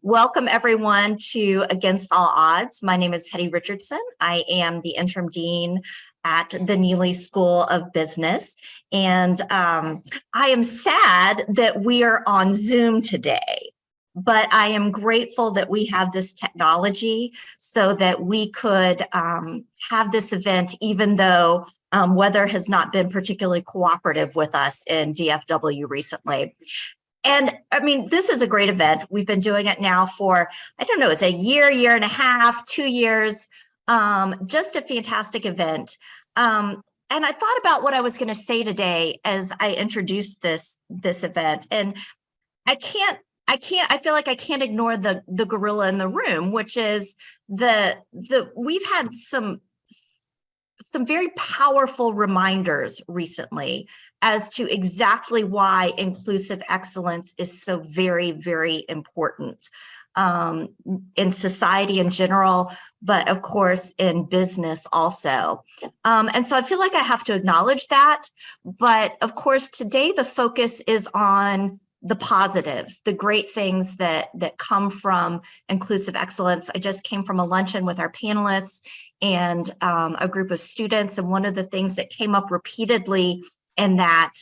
Welcome everyone to Against All Odds. My name is Hetty Richardson. I am the interim dean at the Neely School of Business. And I am sad that we are on Zoom today, but I am grateful that we have this technology so that we could have this event, even though weather has not been particularly cooperative with us in DFW recently. And I mean, this is a great event. We've been doing it now for, I don't know, it's a year and a half, 2 years, just a fantastic event. And I thought about what I was going to say today as I introduced this event. And I feel like I can't ignore the gorilla in the room, which is we've had some very powerful reminders recently as to exactly why inclusive excellence is so very, very important in society in general, but of course in business also. And so I feel like I have to acknowledge that. But of course, today the focus is on the positives, the great things that come from inclusive excellence. I just came from a luncheon with our panelists and a group of students, and one of the things that came up repeatedly in that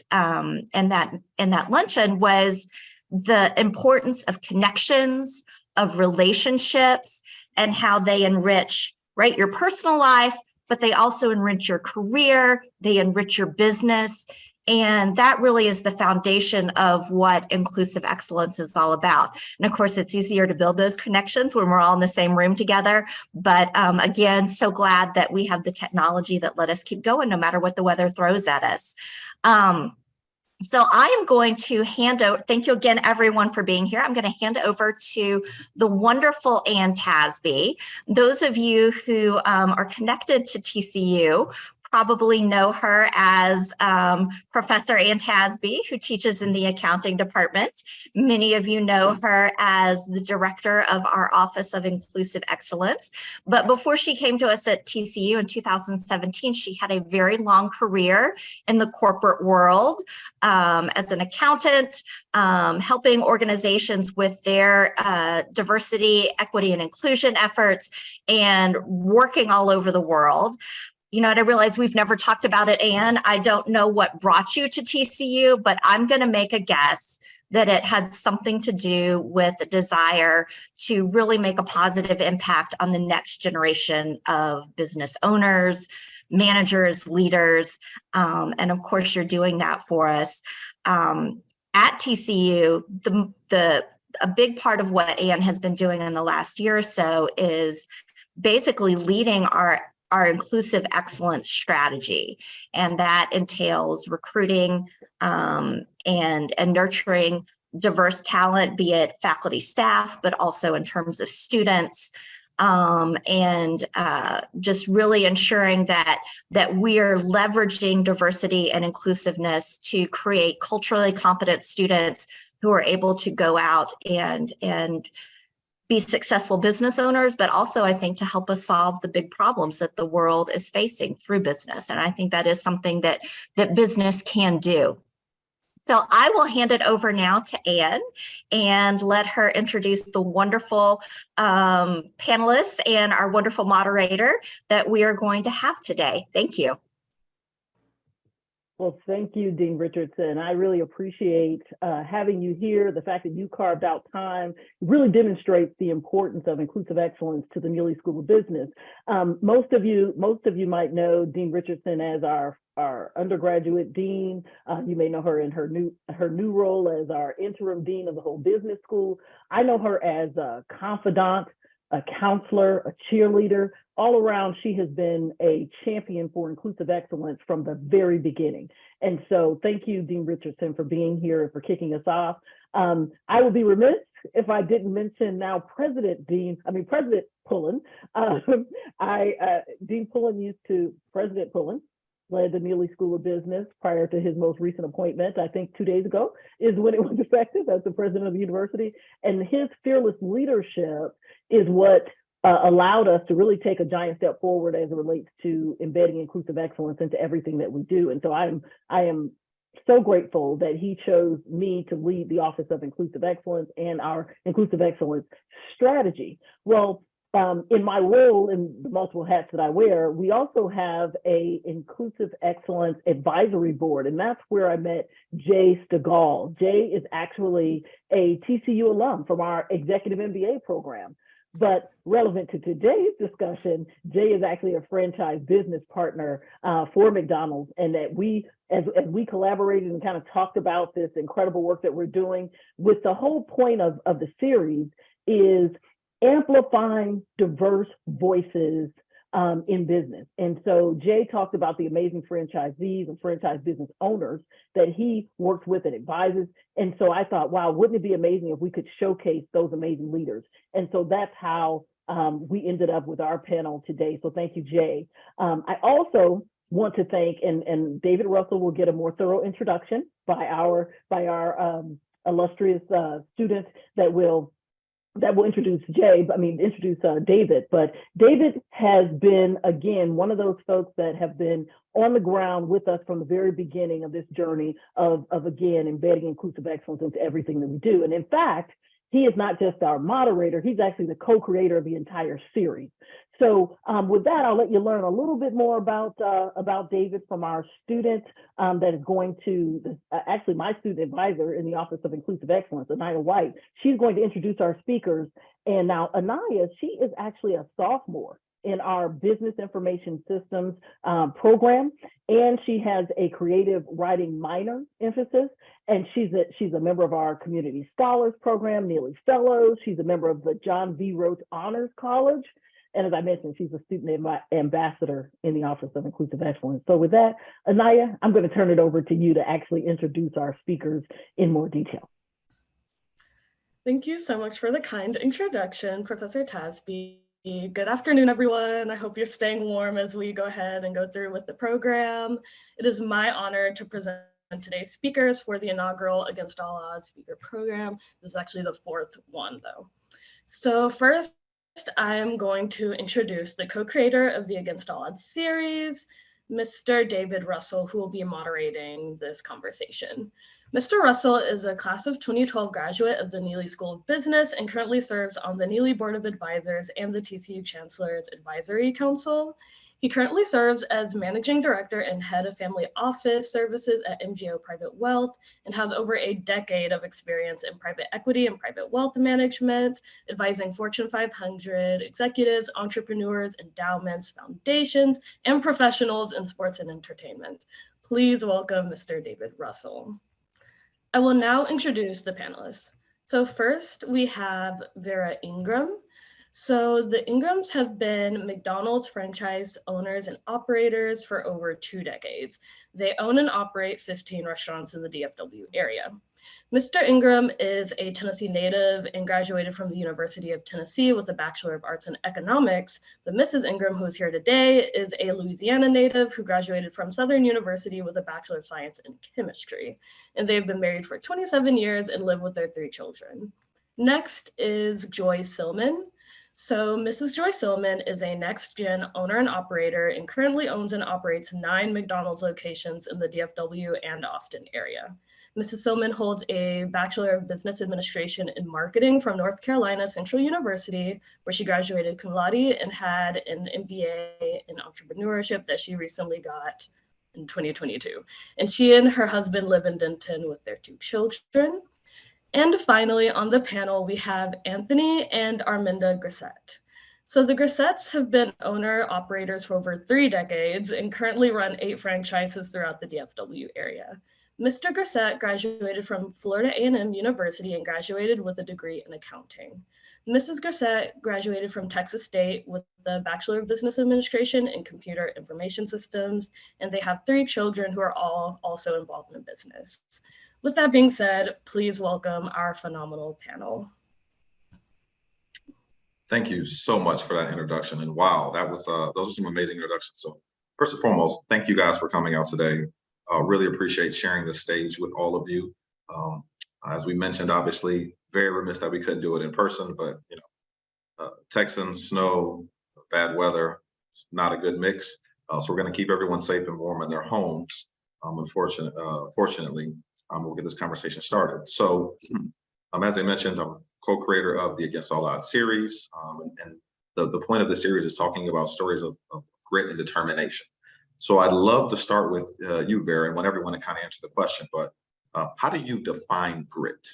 luncheon was the importance of connections, of relationships, and how they enrich, right, your personal life, but they also enrich your career, they enrich your business. And that really is the foundation of what inclusive excellence is all about. And of course, it's easier to build those connections when we're all in the same room together. But again, so glad that we have the technology that let us keep going no matter what the weather throws at us. So I am going to hand over, thank you again, everyone, for being here. I'm going to hand over to the wonderful Ann Tasby. Those of you who are connected to TCU probably know her as Professor Ann Tasby, who teaches in the accounting department. Many of you know her as the director of our Office of Inclusive Excellence. But before she came to us at TCU in 2017, she had a very long career in the corporate world as an accountant, helping organizations with their diversity, equity, and inclusion efforts, and working all over the world. You know, and I realize we've never talked about it, Anne. I don't know what brought you to TCU, but I'm going to make a guess that it had something to do with a desire to really make a positive impact on the next generation of business owners, managers, leaders. And of course, you're doing that for us. At TCU, a big part of what Anne has been doing in the last year or so is basically leading our inclusive excellence strategy. And that entails recruiting and nurturing diverse talent, be it faculty, staff, but also in terms of students, and just really ensuring that we are leveraging diversity and inclusiveness to create culturally competent students who are able to go out and be successful business owners, but also I think to help us solve the big problems that the world is facing through business. And I think that is something that business can do. So I will hand it over now to Anne and let her introduce the wonderful panelists and our wonderful moderator that we are going to have today. Thank you. Well, thank you, Dean Richardson. I really appreciate having you here. The fact that you carved out time really demonstrates the importance of inclusive excellence to the Neely School of Business. Most of you might know Dean Richardson as our undergraduate dean. You may know her in her new role as our interim dean of the whole business school. I know her as a confidant, a counselor, a cheerleader. All around, she has been a champion for inclusive excellence from the very beginning. And so thank you, Dean Richardson, for being here and for kicking us off. I would be remiss if I didn't mention now President Pullen. Dean Pullen President Pullen led the Neely School of Business prior to his most recent appointment. I think 2 days ago is when it was effective as the president of the university. And his fearless leadership is what allowed us to really take a giant step forward as it relates to embedding inclusive excellence into everything that we do. And so I am so grateful that he chose me to lead the Office of Inclusive Excellence and our Inclusive Excellence strategy. Well, in my role in the multiple hats that I wear, we also have a Inclusive Excellence Advisory Board, and that's where I met Jay Stegall. Jay is actually a TCU alum from our Executive MBA program. But relevant to today's discussion, Jay is actually a franchise business partner for McDonald's, and that as we collaborated and kind of talked about this incredible work that we're doing, with the whole point of the series is amplifying diverse voices in business. And so Jay talked about the amazing franchisees and franchise business owners that he works with and advises. And so I thought, wow, wouldn't it be amazing if we could showcase those amazing leaders? And so that's how we ended up with our panel today. So thank you, Jay. I also want to thank, and David Russell will get a more thorough introduction by our illustrious student that will introduce David. But David has been, again, one of those folks that have been on the ground with us from the very beginning of this journey of again, embedding inclusive excellence into everything that we do. And in fact, he is not just our moderator, he's actually the co-creator of the entire series. So with that, I'll let you learn a little bit more about David from our student that is going to, actually my student advisor in the Office of Inclusive Excellence, Anaya White. She's going to introduce our speakers. And now Anaya, she is actually a sophomore in our Business Information Systems program, and she has a creative writing minor emphasis, and she's a member of our Community Scholars Program, Neely Fellows. She's a member of the John V. Roach Honors College, and as I mentioned, she's a student ambassador in the Office of Inclusive Excellence. So with that, Anaya, I'm going to turn it over to you to actually introduce our speakers in more detail. Thank you so much for the kind introduction, Professor Tasby. Good afternoon, everyone. I hope you're staying warm as we go ahead and go through with the program. It is my honor to present today's speakers for the inaugural Against All Odds speaker program. This is actually the fourth one, though. So first, I am going to introduce the co-creator of the Against All Odds series, Mr. David Russell, who will be moderating this conversation. Mr. Russell is a class of 2012 graduate of the Neely School of Business and currently serves on the Neely Board of Advisors and the TCU Chancellor's Advisory Council. He currently serves as Managing Director and Head of Family Office Services at MGO Private Wealth and has over a decade of experience in private equity and private wealth management, advising Fortune 500 executives, entrepreneurs, endowments, foundations, and professionals in sports and entertainment. Please welcome Mr. David Russell. I will now introduce the panelists. So first we have Vera Ingram. So the Ingrams have been McDonald's franchise owners and operators for over 2 decades. They own and operate 15 restaurants in the DFW area. Mr. Ingram is a Tennessee native and graduated from the University of Tennessee with a Bachelor of Arts in Economics. But Mrs. Ingram, who is here today, is a Louisiana native who graduated from Southern University with a Bachelor of Science in Chemistry. And they've been married for 27 years and live with their 3 children. Next is Joy Silmon. So Mrs. Joy Silmon is a next-gen owner and operator and currently owns and operates 9 McDonald's locations in the DFW and Austin area. Mrs. Silmon holds a Bachelor of Business Administration in Marketing from North Carolina Central University, where she graduated cum laude and had an MBA in entrepreneurship that she recently got in 2022. And she and her husband live in Denton with their 2 children. And finally, on the panel, we have Anthony and Arminda Grissett. So the Grissetts have been owner-operators for over 3 decades and currently run 8 franchises throughout the DFW area. Mr. Grissett graduated from Florida A&M University and graduated with a degree in accounting. Mrs. Grissett graduated from Texas State with a Bachelor of Business Administration in Computer Information Systems, and they have 3 children who are all also involved in business. With that being said, please welcome our phenomenal panel. Thank you so much for that introduction. And wow, that was those are some amazing introductions. So first and foremost, thank you guys for coming out today. Really appreciate sharing this stage with all of you. As we mentioned, obviously, very remiss that we couldn't do it in person, but you know, Texans, snow, bad weather, it's not a good mix. So we're going to keep everyone safe and warm in their homes. Fortunately, we'll get this conversation started. So, as I mentioned, I'm co-creator of the Against All Odds series, and the point of the series is talking about stories of grit and determination. So I'd love to start with you, Vera, and want everyone to kind of answer the question, but how do you define grit?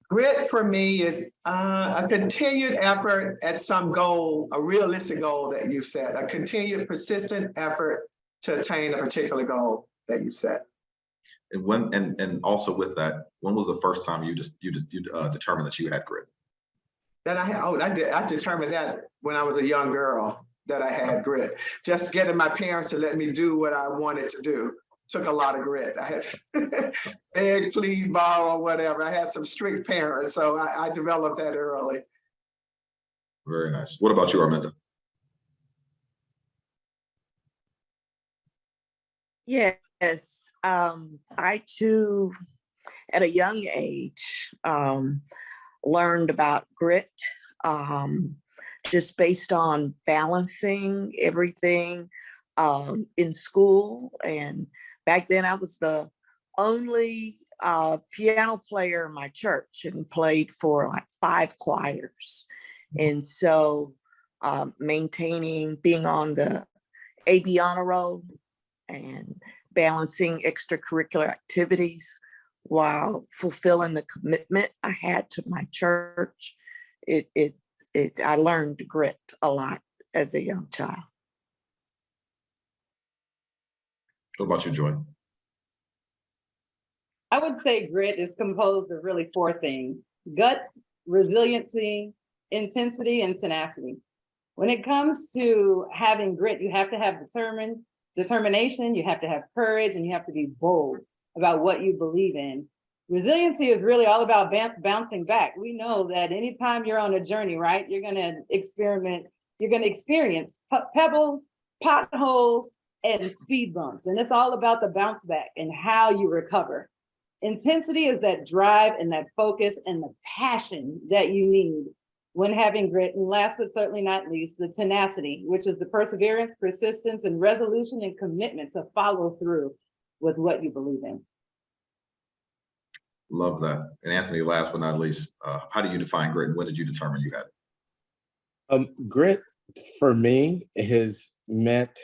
Grit for me is a continued effort at some goal, a realistic goal that you set, a continued persistent effort to attain a particular goal that you set. And when, and also with that, when was the first time you determined that you had grit? That I determined that when I was a young girl that I had grit. Just getting my parents to let me do what I wanted to do took a lot of grit. I had to beg, please, borrow, whatever. I had some strict parents, so I developed that early. Very nice. What about you, Arminda? Yes, I too, at a young age, learned about grit, just based on balancing everything in school. And back then I was the only piano player in my church and played for like 5 choirs. And so maintaining, being on the AB honor roll and balancing extracurricular activities while fulfilling the commitment I had to my church, I learned grit a lot as a young child. What about you, Joy? I would say grit is composed of really 4 things: guts, resiliency, intensity, and tenacity. When it comes to having grit, you have to have determination, you have to have courage, and you have to be bold about what you believe in. Resiliency is really all about bouncing back. We know that anytime you're on a journey, right, you're going to experience pebbles, potholes, and speed bumps. And it's all about the bounce back and how you recover. Intensity is that drive and that focus and the passion that you need when having grit. And last but certainly not least, the tenacity, which is the perseverance, persistence, and resolution and commitment to follow through with what you believe in. Love that. And Anthony, last but not least, how do you define grit and when did you determine you had it? Grit for me has meant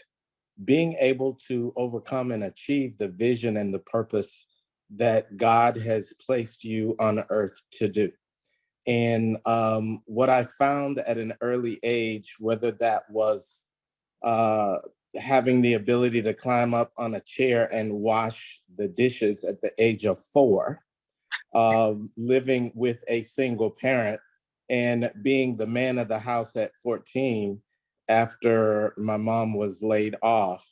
being able to overcome and achieve the vision and the purpose that God has placed you on earth to do. And what I found at an early age, whether that was having the ability to climb up on a chair and wash the dishes at the age of 4, living with a single parent, and being the man of the house at 14 after my mom was laid off,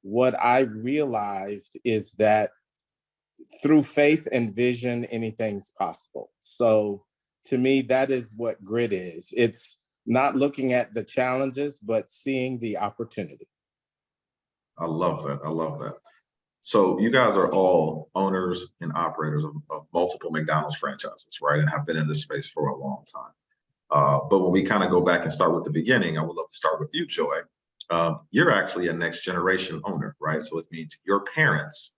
what I realized is that through faith and vision, anything's possible. So to me, that is what grit is. It's not looking at the challenges, but seeing the opportunity. I love that. I love that. So you guys are all owners and operators of multiple McDonald's franchises, right? And have been in this space for a long time. But when we kind of go back and start with the beginning, I would love to start with you, Joy. You're actually a next generation owner, right? So it means your parents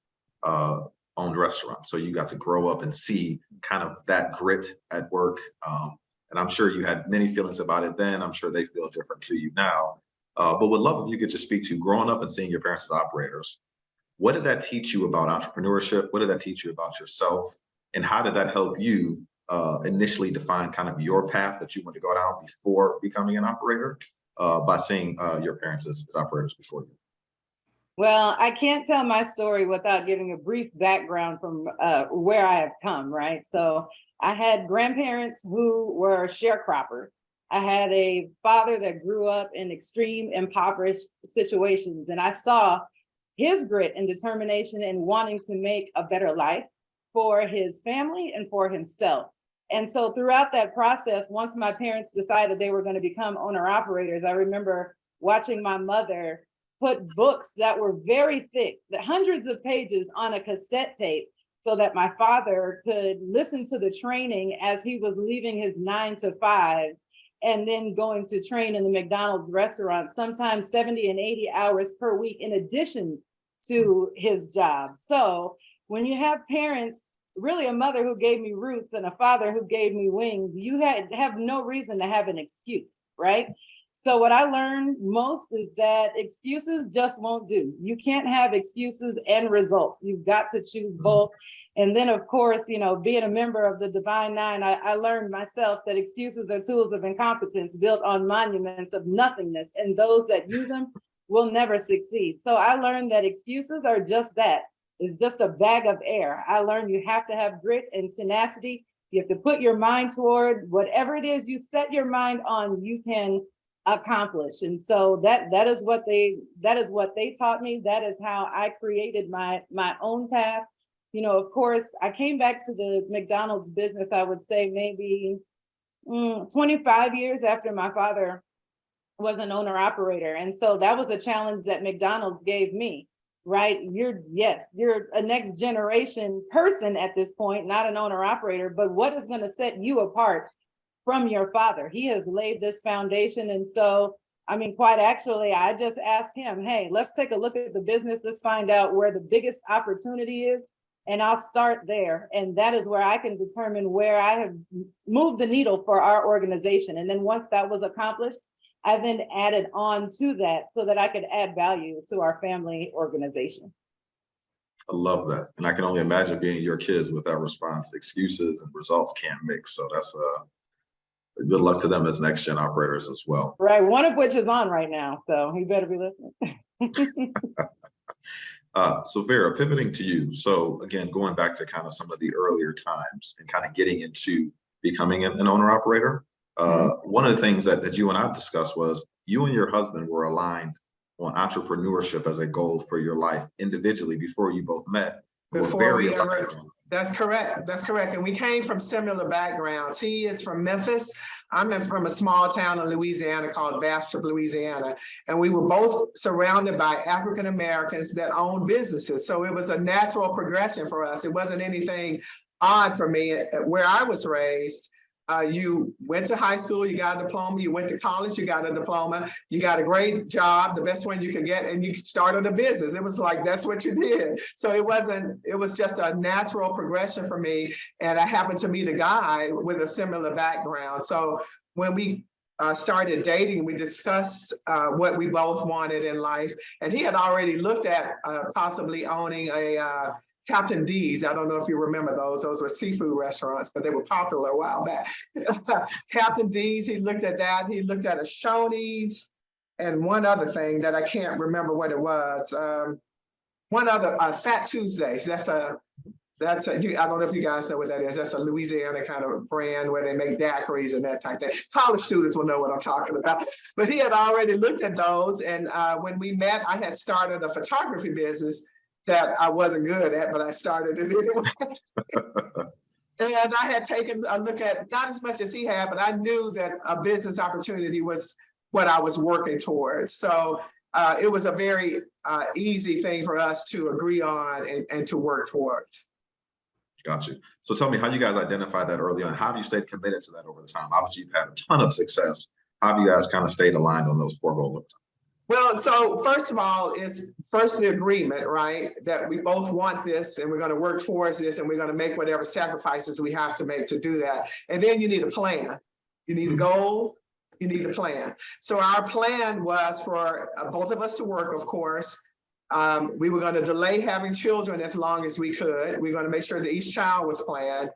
owned restaurants. So you got to grow up and see kind of that grit at work. And I'm sure you had many feelings about it then. I'm sure they feel different to you now. But would love if you could just speak to growing up and seeing your parents as operators. What did that teach you about entrepreneurship? What did that teach you about yourself? And how did that help you initially define kind of your path that you want to go down before becoming an operator by seeing your parents as operators before you? Well, I can't tell my story without giving a brief background from where I have come, right? So I had grandparents who were sharecroppers. I had a father that grew up in extreme impoverished situations, and I saw his grit and determination in wanting to make a better life for his family and for himself. And so throughout that process, once my parents decided they were going to become owner-operators, I remember watching my mother put books that were very thick, hundreds of pages, on a cassette tape so that my father could listen to the training as he was leaving his 9 to 5 and then going to train in the McDonald's restaurant, sometimes 70 and 80 hours per week, in addition to his job. So when you have parents, really a mother who gave me roots and a father who gave me wings, you have no reason to have an excuse, right? So what I learned most is that excuses just won't do. You can't have excuses and results. You've got to choose both. And then, of course, you know, being a member of the Divine Nine, I learned myself that excuses are tools of incompetence built on monuments of nothingness, and those that use them will never succeed. So I learned that excuses are just that. It's just a bag of air. I learned you have to have grit and tenacity. You have to put your mind toward whatever it is you set your mind on, you can accomplish. And so that is what they taught me. That is how I created my own path. You know, of course, I came back to the McDonald's business, I would say maybe 25 years after my father was an owner operator. And so that was a challenge that McDonald's gave me, right? You're a next generation person at this point, not an owner operator, but what is going to set you apart from your father? He has laid this foundation. And so, I mean, quite actually, I just asked him, hey, let's take a look at the business. Let's find out where the biggest opportunity is. And I'll start there. And that is where I can determine where I have moved the needle for our organization. And then once that was accomplished, I then added on to that so that I could add value to our family organization. I love that. And I can only imagine being your kids with that response. Excuses and results can't mix. So that's good luck to them as next gen operators as well. Right, one of which is on right now. So he better be listening. So Vera, pivoting to you. So again, going back to kind of some of the earlier times and kind of getting into becoming an owner operator. One of the things that you and I discussed was you and your husband were aligned on entrepreneurship as a goal for your life individually before you both met. That's correct. That's correct. And we came from similar backgrounds. He is from Memphis. I'm from a small town in Louisiana called Bastrop, Louisiana. And we were both surrounded by African Americans that owned businesses. So it was a natural progression for us. It wasn't anything odd for me. Where I was raised, you went to high school, you got a diploma, you went to college, you got a diploma, you got a great job, the best one you could get, and you started a business. It was like, that's what you did. So it was just a natural progression for me. And I happened to meet a guy with a similar background. So when we started dating, we discussed what we both wanted in life. And he had already looked at possibly owning a Captain D's. I don't know if you remember those. Those were seafood restaurants, but they were popular a while back. Captain D's, he looked at that. He looked at a Shoney's and one other thing that I can't remember what it was. One other, Fat Tuesdays. That's a, I don't know if you guys know what that is. That's a Louisiana kind of brand where they make daiquiris and that type of thing. College students will know what I'm talking about. But he had already looked at those. And when we met, I had started a photography business that I wasn't good at, but I started it anyway. And I had taken a look at, not as much as he had, but I knew that a business opportunity was what I was working towards. So it was a very easy thing for us to agree on and to work towards. Got you. So tell me how you guys identified that early on. How have you stayed committed to that over the time? Obviously, you've had a ton of success. How have you guys kind of stayed aligned on those core goals? Well, so first of all, is first the agreement, right? That we both want this and we're going to work towards this and we're going to make whatever sacrifices we have to make to do that. And then you need a plan. You need a goal, you need a plan. So our plan was for both of us to work, of course. We were going to delay having children as long as we could. We were going to make sure that each child was planned.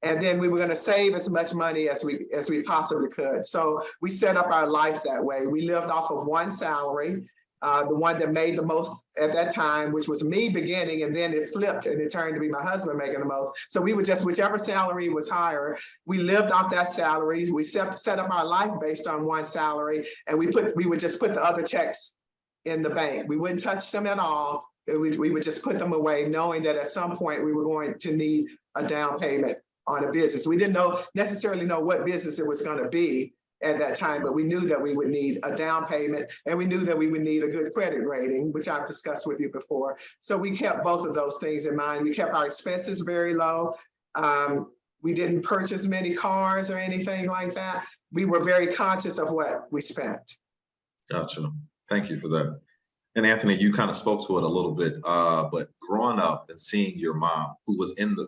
And then we were going to save as much money as we possibly could. So we set up our life that way. We lived off of one salary, the one that made the most at that time, which was me beginning, and then it flipped and it turned to be my husband making the most. So we would just, whichever salary was higher, we lived off that salary. We set up our life based on one salary, and we would just put the other checks in the bank. We wouldn't touch them at all. We would just put them away, knowing that at some point we were going to need a down payment on a business. We didn't necessarily know what business it was going to be at that time, but we knew that we would need a down payment and we knew that we would need a good credit rating, which I've discussed with you before. So we kept both of those things in mind. We kept our expenses very low. We didn't purchase many cars or anything like that. We were very conscious of what we spent. Gotcha. Thank you for that. And Anthony, you kind of spoke to it a little bit, but growing up and seeing your mom, who was in the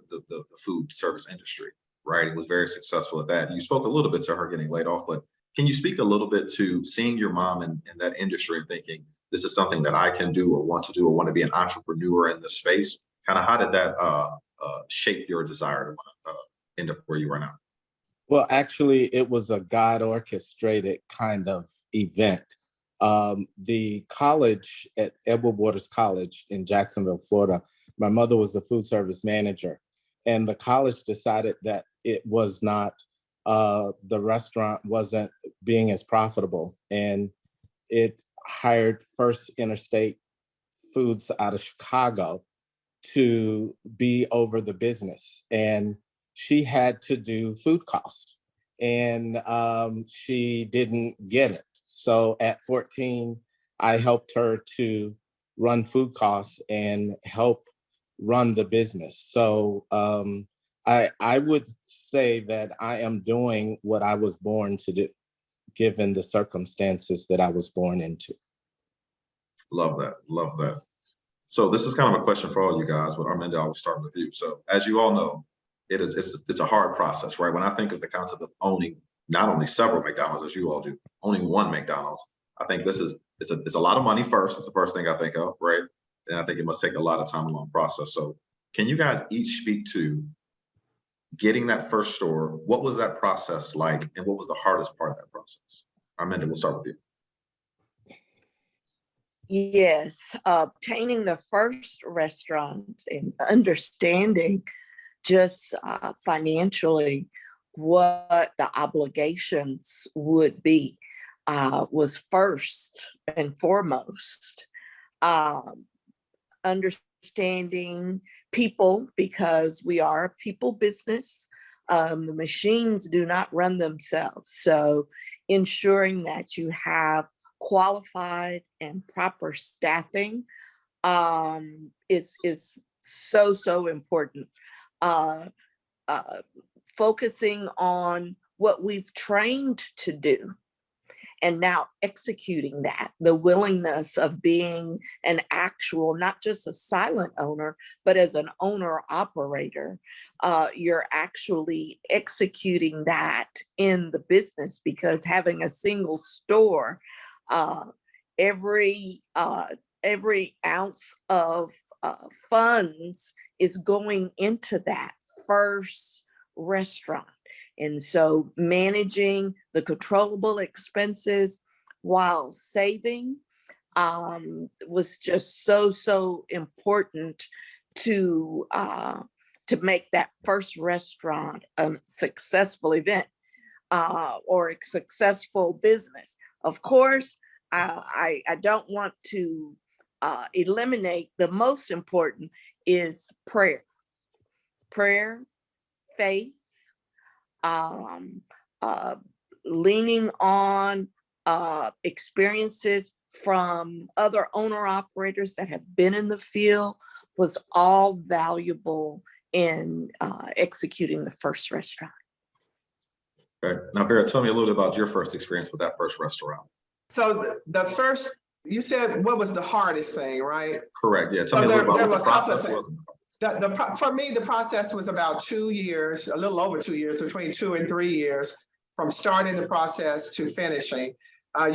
food service industry, right, and was very successful at that. You spoke a little bit to her getting laid off, but can you speak a little bit to seeing your mom in that industry and thinking, this is something that I can do or want to do or want to be an entrepreneur in this space? Kind of how did that shape your desire to want to end up where you are now? Well, actually, it was a God orchestrated kind of event. The college at Edward Waters College in Jacksonville, Florida, my mother was the food service manager, and the college decided that it was not, the restaurant wasn't being as profitable, and it hired First Interstate Foods out of Chicago to be over the business. And she had to do food cost, and she didn't get it. So at 14, I helped her to run food costs and help run the business. So I would say that I am doing what I was born to do, given the circumstances that I was born into. Love that. Love that. So this is kind of a question for all you guys, but Arminda, I'll start with you. So as you all know, it's a hard process, right? When I think of the concept of owning not only several McDonald's as you all do, owning one McDonald's, I think it's a lot of money first. It's the first thing I think of, right? And I think it must take a lot of time and long process. So can you guys each speak to getting that first store? What was that process like, and what was the hardest part of that process? Arminda, we'll start with you. Yes, obtaining the first restaurant and understanding just financially what the obligations would be was first and foremost. Understanding people, because we are a people business. The machines do not run themselves. So ensuring that you have qualified and proper staffing is so important. Focusing on what we've trained to do and now executing that, the willingness of being an actual, not just a silent owner, but as an owner operator, you're actually executing that in the business, because having a single store, every ounce of funds is going into that first restaurant. And so managing the controllable expenses while saving was just so important to make that first restaurant a successful event or a successful business. Of course, I don't want to eliminate the most important is prayer, faith, leaning on experiences from other owner operators that have been in the field was all valuable in executing the first restaurant. Okay. Now, Vera, tell me a little bit about your first experience with that first restaurant. So the first, you said what was the hardest thing, right? Correct. Yeah. Tell me a little about what the process was. For me, the process was about 2 years, a little over 2 years, between 2 and 3 years from starting the process to finishing. I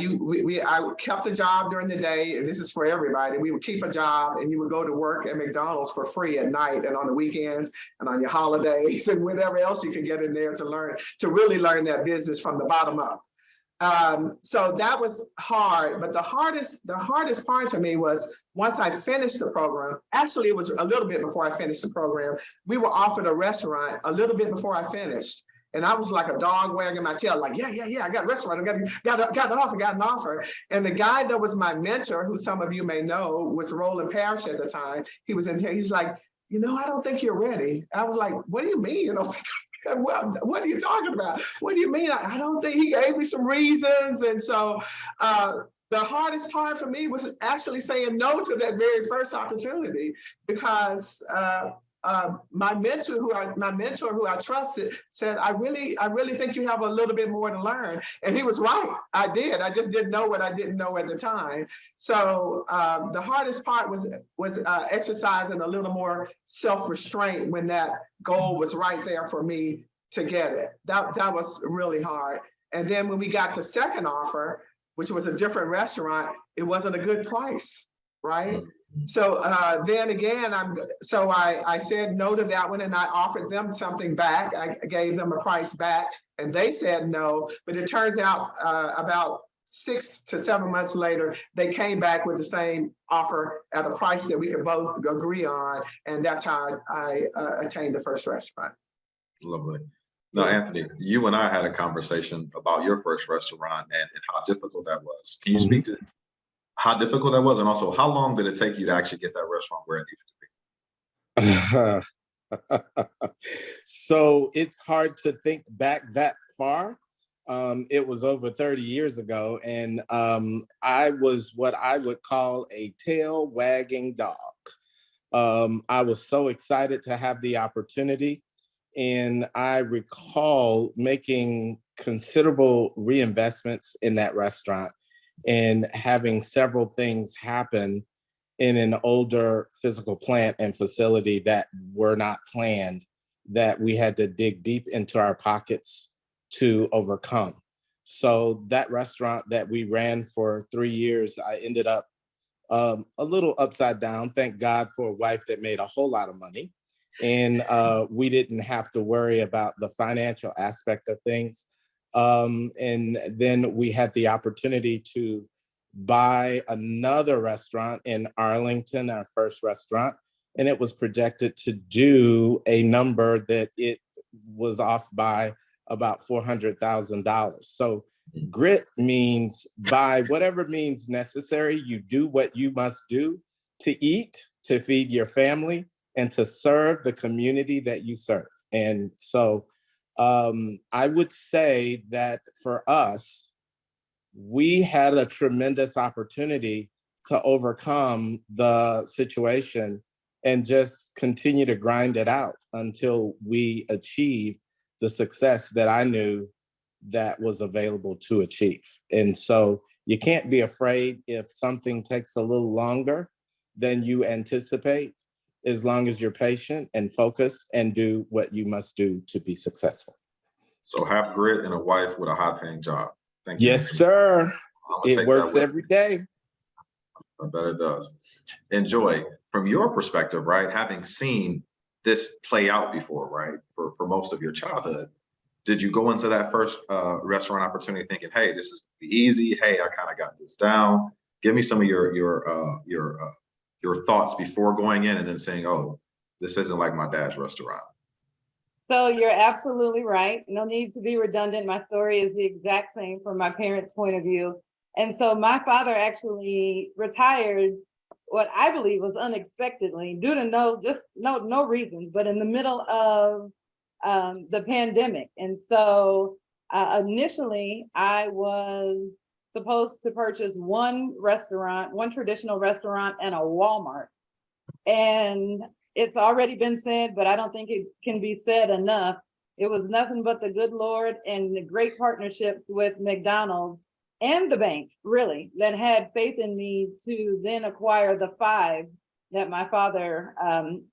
kept a job during the day, and this is for everybody. We would keep a job, and you would go to work at McDonald's for free at night and on the weekends and on your holidays and whatever else you could get in there to really learn that business from the bottom up. So that was hard, but the hardest part to me was once I finished the program. Actually, it was a little bit before I finished the program. We were offered a restaurant a little bit before I finished. And I was like a dog wagging my tail, like, yeah, I got a restaurant, I got an offer. And the guy that was my mentor, who some of you may know, was Roland Parrish at the time. He was in here, he's like, I don't think you're ready. I was like, what do you mean you don't think what are you talking about? What do you mean? I don't think. He gave me some reasons. And so the hardest part for me was actually saying no to that very first opportunity, because my mentor who I trusted said, I really think you have a little bit more to learn. And he was right. I did. I just didn't know what I didn't know at the time. So the hardest part was exercising a little more self-restraint when that goal was right there for me to get it. That was really hard. And then when we got the second offer, which was a different restaurant, it wasn't a good price, right? So then again, I said no to that one, and I offered them something back. I gave them a price back, and they said no. But it turns out about 6 to 7 months later, they came back with the same offer at a price that we could both agree on, and that's how I attained the first restaurant. Lovely. Now, Anthony, you and I had a conversation about your first restaurant and how difficult that was. Can you speak to how difficult that was, and also how long did it take you to actually get that restaurant where it needed to be? So it's hard to think back that far. It was over 30 years ago, and I was what I would call a tail wagging dog. I was so excited to have the opportunity, and I recall making considerable reinvestments in that restaurant and having several things happen in an older physical plant and facility that were not planned, that we had to dig deep into our pockets to overcome. So that restaurant that we ran for 3 years, I ended up a little upside down. Thank God for a wife that made a whole lot of money. And we didn't have to worry about the financial aspect of things. And then we had the opportunity to buy another restaurant in Arlington, our first restaurant, and it was projected to do a number that it was off by about $400,000. So grit means by whatever means necessary, you do what you must do to eat, to feed your family, and to serve the community that you serve. And so I would say that for us, we had a tremendous opportunity to overcome the situation and just continue to grind it out until we achieved the success that I knew that was available to achieve. And so you can't be afraid if something takes a little longer than you anticipate, as long as you're patient and focused and do what you must do to be successful. So have grit and a wife with a high-paying job. Thank you. Yes, sir. It works every day. I bet it does. And Joy, from your perspective, right, having seen this play out before, right, for most of your childhood, did you go into that first restaurant opportunity thinking, hey, this is easy. Hey, I kind of got this down. Give me some of your thoughts before going in and then saying, oh, this isn't like my dad's restaurant. So you're absolutely right. No need to be redundant. My story is the exact same from my parents' point of view. And so my father actually retired, what I believe was unexpectedly, due to no reasons, but in the middle of the pandemic. And so initially I was supposed to purchase one traditional restaurant and a Walmart. And it's already been said, but I don't think it can be said enough. It was nothing but the good Lord and the great partnerships with McDonald's and the bank, really, that had faith in me to then acquire the 5 that my father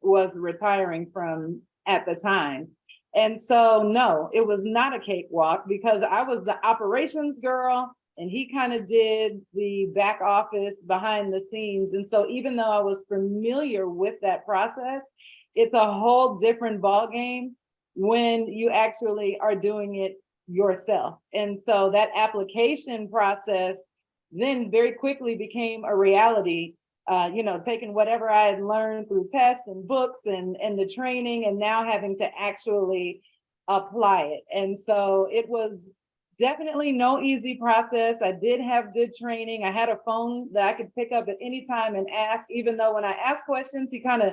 was retiring from at the time. And so, no, it was not a cakewalk because I was the operations girl and he kind of did the back office behind the scenes. And so even though I was familiar with that process, it's a whole different ballgame when you actually are doing it yourself. And so that application process then very quickly became a reality, taking whatever I had learned through tests and books and the training and now having to actually apply it. And so it was definitely no easy process. I did have good training. I had a phone that I could pick up at any time and ask, even though when I asked questions, he kind of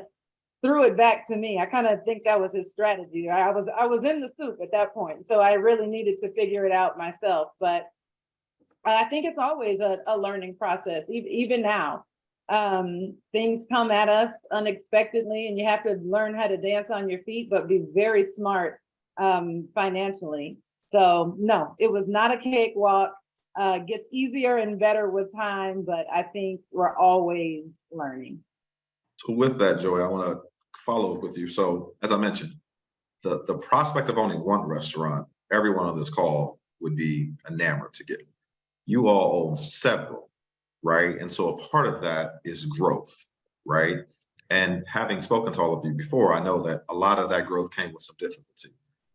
threw it back to me. I kind of think that was his strategy. I was in the soup at that point. So I really needed to figure it out myself. But I think it's always a learning process, even now. Things come at us unexpectedly, and you have to learn how to dance on your feet, but be very smart financially. So no, it was not a cakewalk. Gets easier and better with time, but I think we're always learning. So with that, Joy, I want to follow up with you. So as I mentioned, the prospect of owning one restaurant, everyone on this call would be enamored to get. You all own several, right? And so a part of that is growth, right? And having spoken to all of you before, I know that a lot of that growth came with some difficulty.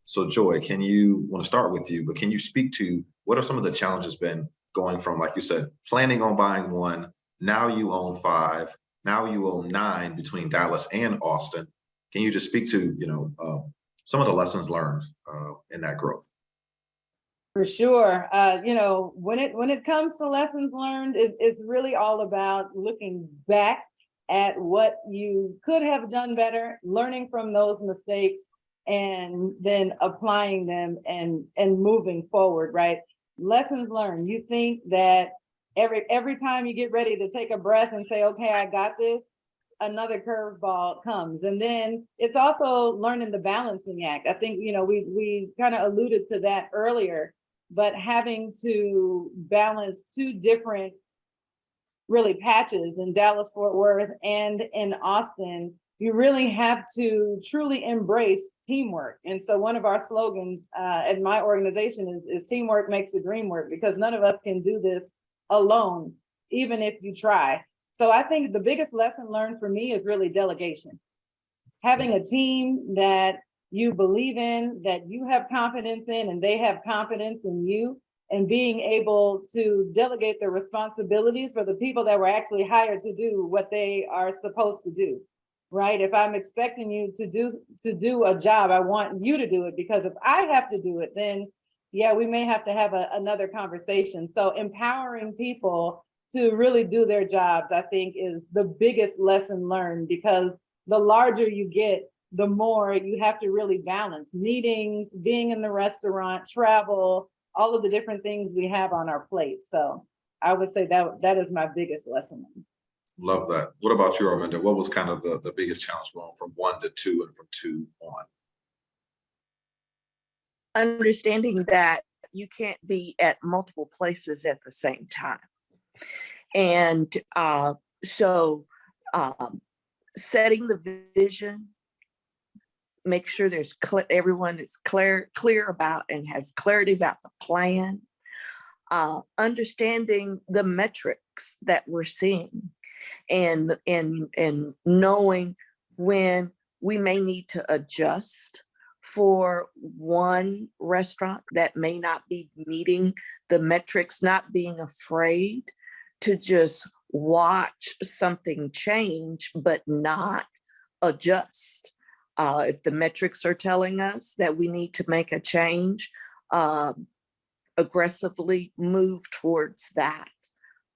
So Joy, want to start with you, but can you speak to what are some of the challenges been going from, like you said, planning on buying one, now you own 5, now you own 9 between Dallas and Austin. Can you just speak to, some of the lessons learned in that growth? For sure. When it comes to lessons learned, it's really all about looking back at what you could have done better, learning from those mistakes, and then applying them and moving forward, right? Lessons learned. You think that every time you get ready to take a breath and say, okay, I got this, another curveball comes. And then it's also learning the balancing act. I think, we kind of alluded to that earlier, but having to balance 2 different really patches in Dallas, Fort Worth, and in Austin, you really have to truly embrace teamwork. And so one of our slogans at my organization is teamwork makes the dream work, because none of us can do this alone, even if you try. So I think the biggest lesson learned for me is really delegation. Having a team that you believe in, that you have confidence in, and they have confidence in you, and being able to delegate the responsibilities for the people that were actually hired to do what they are supposed to do, right? If I'm expecting you to do a job, I want you to do it, because if I have to do it, then yeah, we may have to have another conversation. So empowering people to really do their jobs, I think, is the biggest lesson learned, because the larger you get, the more you have to really balance meetings, being in the restaurant, travel, all of the different things we have on our plate. So I would say that is my biggest lesson. Love that. What about you, Arminda? What was kind of the biggest challenge going from 1 to 2 and from 2 on? Understanding that you can't be at multiple places at the same time. And so setting the vision, make sure there's everyone is clear about and has clarity about the plan, understanding the metrics that we're seeing, and knowing when we may need to adjust for one restaurant that may not be meeting the metrics, not being afraid to just watch something change, but not adjust. If the metrics are telling us that we need to make a change, aggressively move towards that.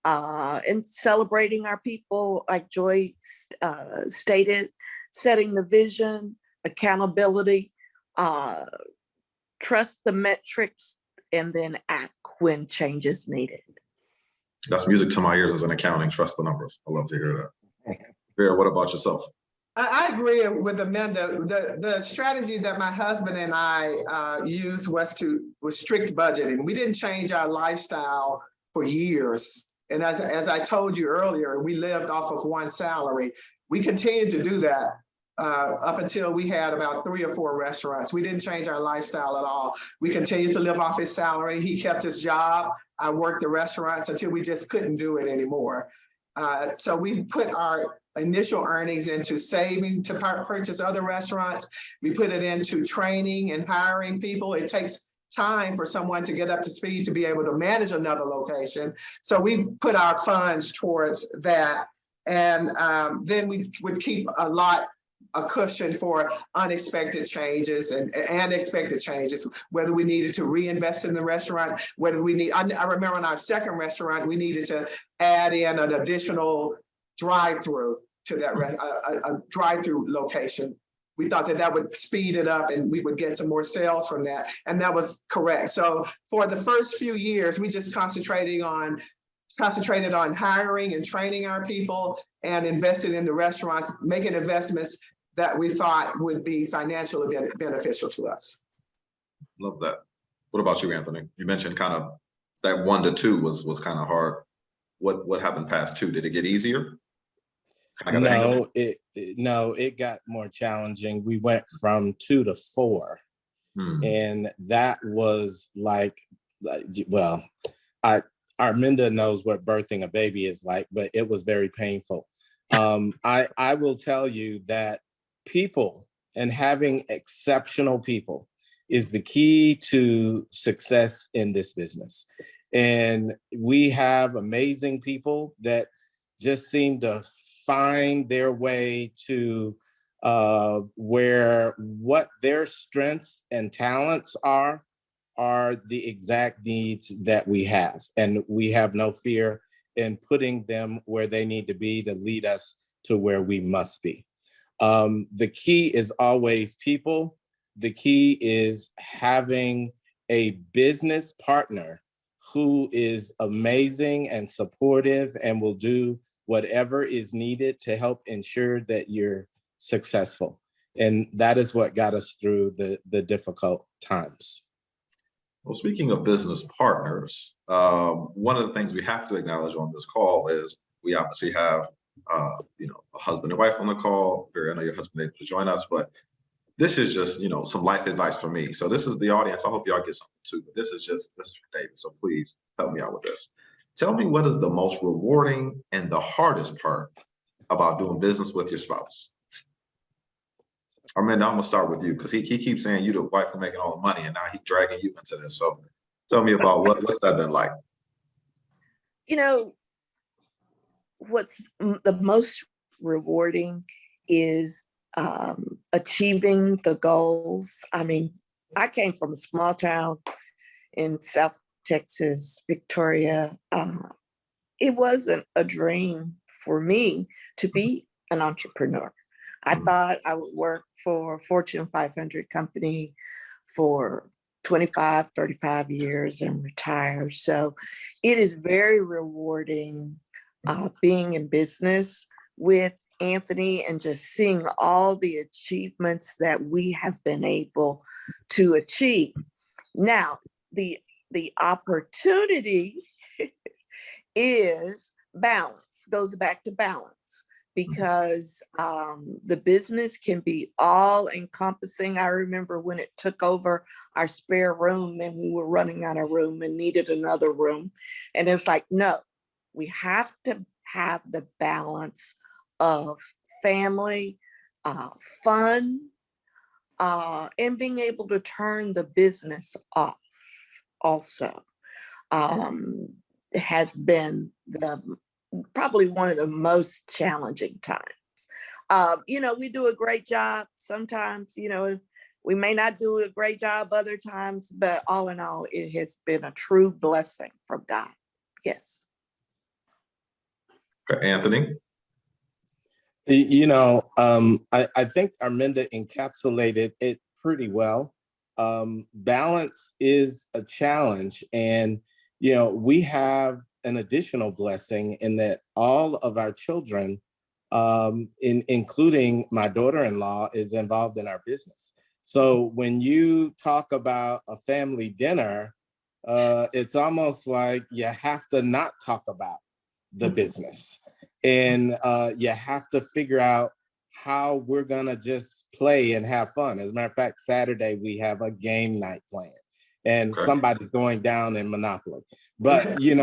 And celebrating our people, like Joy stated, setting the vision, accountability, trust the metrics, and then act when change is needed. That's music to my ears as an accounting. Trust the numbers. I love to hear that. Vera, what about yourself? I agree with Amanda. The strategy that my husband and I used was strict budgeting. We didn't change our lifestyle for years. And as I told you earlier, we lived off of one salary. We continued to do that up until we had about 3 or 4 restaurants. We didn't change our lifestyle at all. We continued to live off his salary. He kept his job. I worked the restaurants until we just couldn't do it anymore. So we put our initial earnings into saving to purchase other restaurants. We put it into training and hiring people. It takes time for someone to get up to speed to be able to manage another location. So we put our funds towards that. And then we would keep a cushion for unexpected changes and expected changes, whether we needed to reinvest in the restaurant, whether we need, I remember in our second restaurant, we needed to add in an additional drive-through to that, a drive-through location. We thought that would speed it up and we would get some more sales from that. And that was correct. So for the first few years, we just concentrating on concentrated on hiring and training our people and invested in the restaurants, making investments that we thought would be financially beneficial to us. Love that. What about you, Anthony? You mentioned kind of that 1 to 2 was kind of hard. What happened past 2? Did it get easier? Kind of got the hang of it? No, it got more challenging. We went from 2 to 4. And that was like, well, Arminda knows what birthing a baby is like, but it was very painful. I will tell you that people and having exceptional people is the key to success in this business. And we have amazing people that just seem to find their way to where what their strengths and talents are the exact needs that we have. And we have no fear in putting them where they need to be to lead us to where we must be. The key is always people. The key is having a business partner who is amazing and supportive and will do whatever is needed to help ensure that you're successful. And that is what got us through the difficult times. Well, speaking of business partners, one of the things we have to acknowledge on this call is we obviously have, a husband and wife on the call. Vera, I know your husband able to join us, but this is just, some life advice for me. So this is the audience. I hope y'all get something too, but this is for David. So please help me out with this. Tell me what is the most rewarding and the hardest part about doing business with your spouse? Arminda, I'm gonna start with you because he keeps saying you the wife for making all the money, and now he's dragging you into this. So tell me about what's that been like? What's the most rewarding is achieving the goals. I mean, I came from a small town in South Texas, Victoria. It wasn't a dream for me to be an entrepreneur. I thought I would work for a Fortune 500 company for 25, 35 years and retire. So it is very rewarding being in business with Anthony and just seeing all the achievements that we have been able to achieve. Now, the opportunity is balance, goes back to balance. Because the business can be all encompassing. I remember when it took over our spare room and we were running out of room and needed another room. And it's like, no, we have to have the balance of family, fun, and being able to turn the business off also. Has been probably one of the most challenging times. We do a great job. Sometimes, we may not do a great job other times, but all in all, it has been a true blessing from God. Yes. Anthony? I think Arminda encapsulated it pretty well. Balance is a challenge. And, we have an additional blessing in that all of our children, including my daughter-in-law, is involved in our business. So when you talk about a family dinner, it's almost like you have to not talk about the business. And you have to figure out how we're gonna just play and have fun. As a matter of fact, Saturday we have a game night planned. And somebody's going down in Monopoly. But, you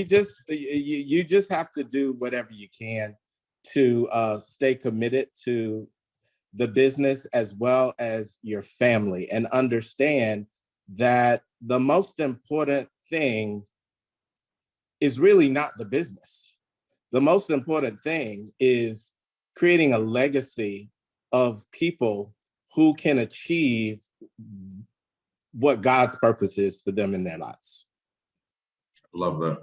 just have to do whatever you can to stay committed to the business as well as your family, and understand that the most important thing is really not the business. The most important thing is creating a legacy of people who can achieve what God's purpose is for them in their lives. Love that.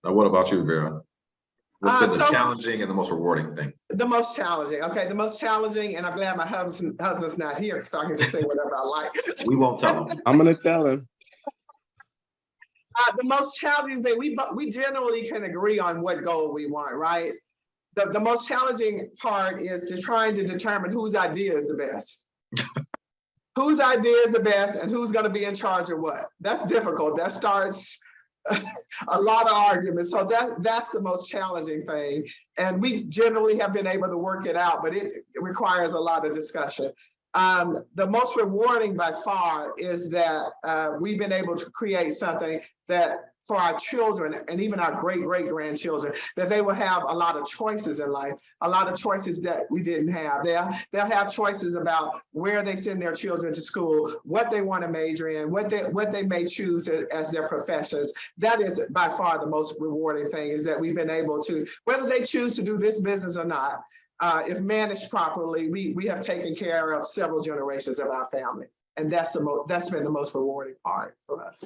Now, what about you, Vera? What's been the challenging and the most rewarding thing? The most challenging. Okay, the most challenging, and I'm glad my husband's not here, so I can just say whatever I like. We won't tell him. I'm going to tell him. The most challenging thing, we generally can agree on what goal we want, right? The most challenging part is to trying to determine whose idea is the best. Whose idea is the best and who's going to be in charge of what. That's difficult. That starts a lot of arguments. So that's the most challenging thing. And we generally have been able to work it out, but it requires a lot of discussion. The most rewarding by far is that we've been able to create something that for our children and even our great-great-grandchildren, that they will have a lot of choices in life, a lot of choices that we didn't have. They'll have choices about where they send their children to school, what they want to major in, what they may choose as their professions. That is by far the most rewarding thing, is that we've been able to, whether they choose to do this business or not, if managed properly, we have taken care of several generations of our family. And that's been the most rewarding part for us.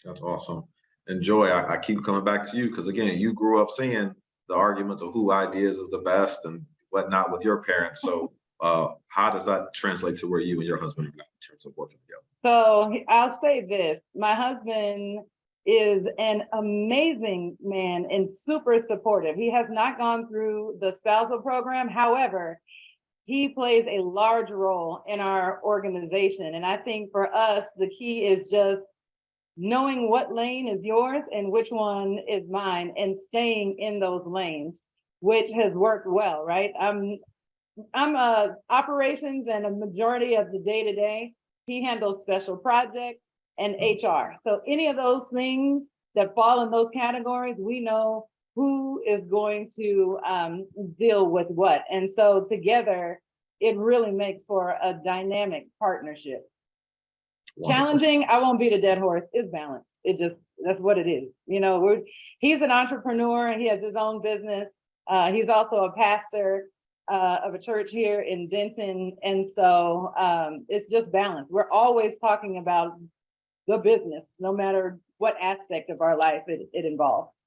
That's awesome. And Joy, I keep coming back to you because again, you grew up seeing the arguments of who ideas is the best and whatnot with your parents. So how does that translate to where you and your husband are at in terms of working together? So I'll say this, my husband is an amazing man and super supportive. He has not gone through the spousal program. However, he plays a large role in our organization. And I think for us, the key is just knowing what lane is yours and which one is mine and staying in those lanes, which has worked well, right? I'm operations and a majority of the day-to-day. He handles special projects and HR. So any of those things that fall in those categories, we know who is going to deal with what. And so together, it really makes for a dynamic partnership. Wonderful. Challenging, I won't beat a dead horse, it's balance. That's what it is. You know, he's an entrepreneur and he has his own business. He's also a pastor of a church here in Denton. And so it's just balance. We're always talking about the business, no matter what aspect of our life it involves.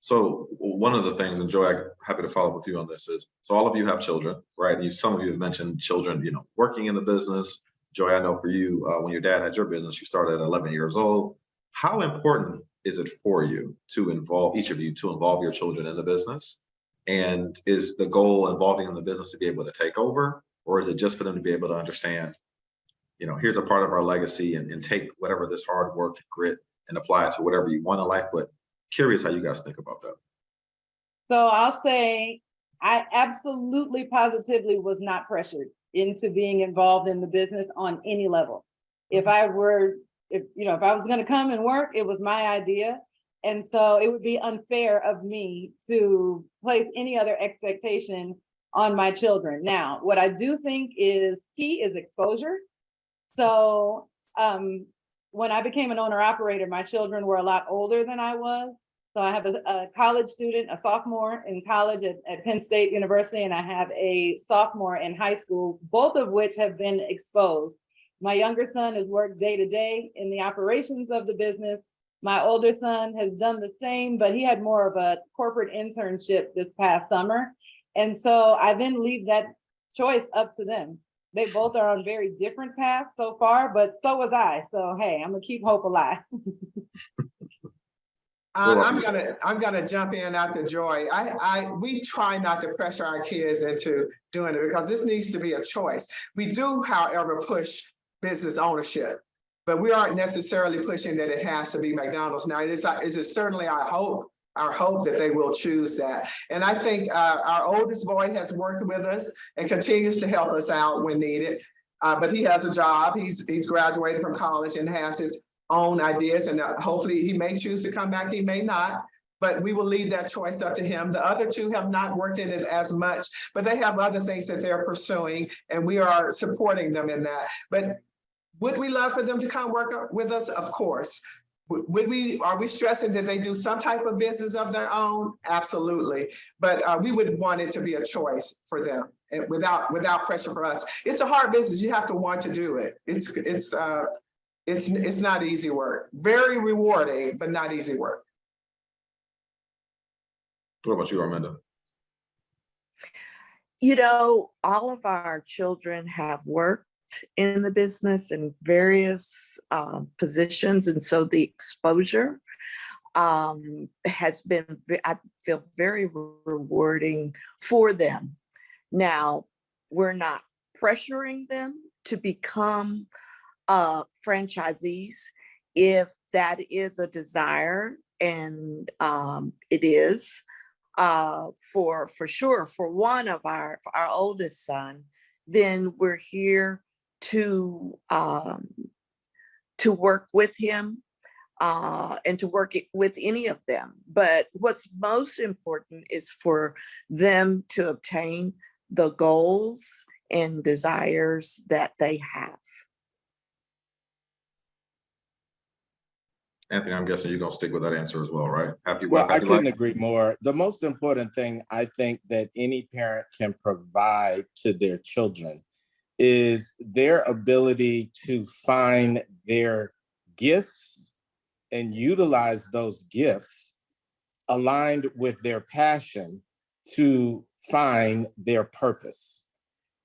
So one of the things, and Joy, I'm happy to follow up with you on this, is so all of you have children, right? And some of you have mentioned children, you know, working in the business. Joy, I know for you, when your dad had your business, you started at 11 years old. How important is it for you to involve, each of you, to involve your children in the business? And is the goal involving in the business to be able to take over, or is it just for them to be able to understand, you know, here's a part of our legacy and take whatever this hard work, grit, and apply it to whatever you want in life? But curious how you guys think about that. So I'll say I absolutely positively was not pressured into being involved in the business on any level. If I was going to come and work, it was my idea. And so it would be unfair of me to place any other expectation on my children. Now, what I do think is key is exposure. So when I became an owner operator, my children were a lot older than I was. So I have a college student, a sophomore in college at Penn State University, and I have a sophomore in high school, both of which have been exposed. My younger son has worked day to day in the operations of the business. My older son has done the same, but he had more of a corporate internship this past summer. And so I then leave that choice up to them. They both are on very different paths so far, but so was I. So, hey, I'm gonna keep hope alive. I'm gonna jump in after Joy. We try not to pressure our kids into doing it because this needs to be a choice. We do, however, push business ownership, but we aren't necessarily pushing that it has to be McDonald's. Now, it is certainly our hope that they will choose that. And I think our oldest boy has worked with us and continues to help us out when needed. But he has a job. He's graduated from college and has his own ideas, and hopefully he may choose to come back, he may not, but we will leave that choice up to him. The other two have not worked in it as much, but they have other things that they're pursuing, and we are supporting them in that. But would we love for them to come work with us? Of course. Are we stressing that they do some type of business of their own? Absolutely. But we would want it to be a choice for them and without pressure for us. It's a hard business. You have to want to do it. It's not easy work. Very rewarding, but not easy work. What about you, Arminda? You know, all of our children have worked in the business in various positions. And so the exposure has been, I feel, very rewarding for them. Now, we're not pressuring them to become franchisees if that is a desire, and it is for sure for one of our oldest son. Then we're here to work with him and to work with any of them. But what's most important is for them to obtain the goals and desires that they have. Anthony, I'm guessing you're gonna stick with that answer as well, right? Happy Well, wife, I happy couldn't life. agree more. The most important thing I think that any parent can provide to their children is their ability to find their gifts and utilize those gifts aligned with their passion to find their purpose.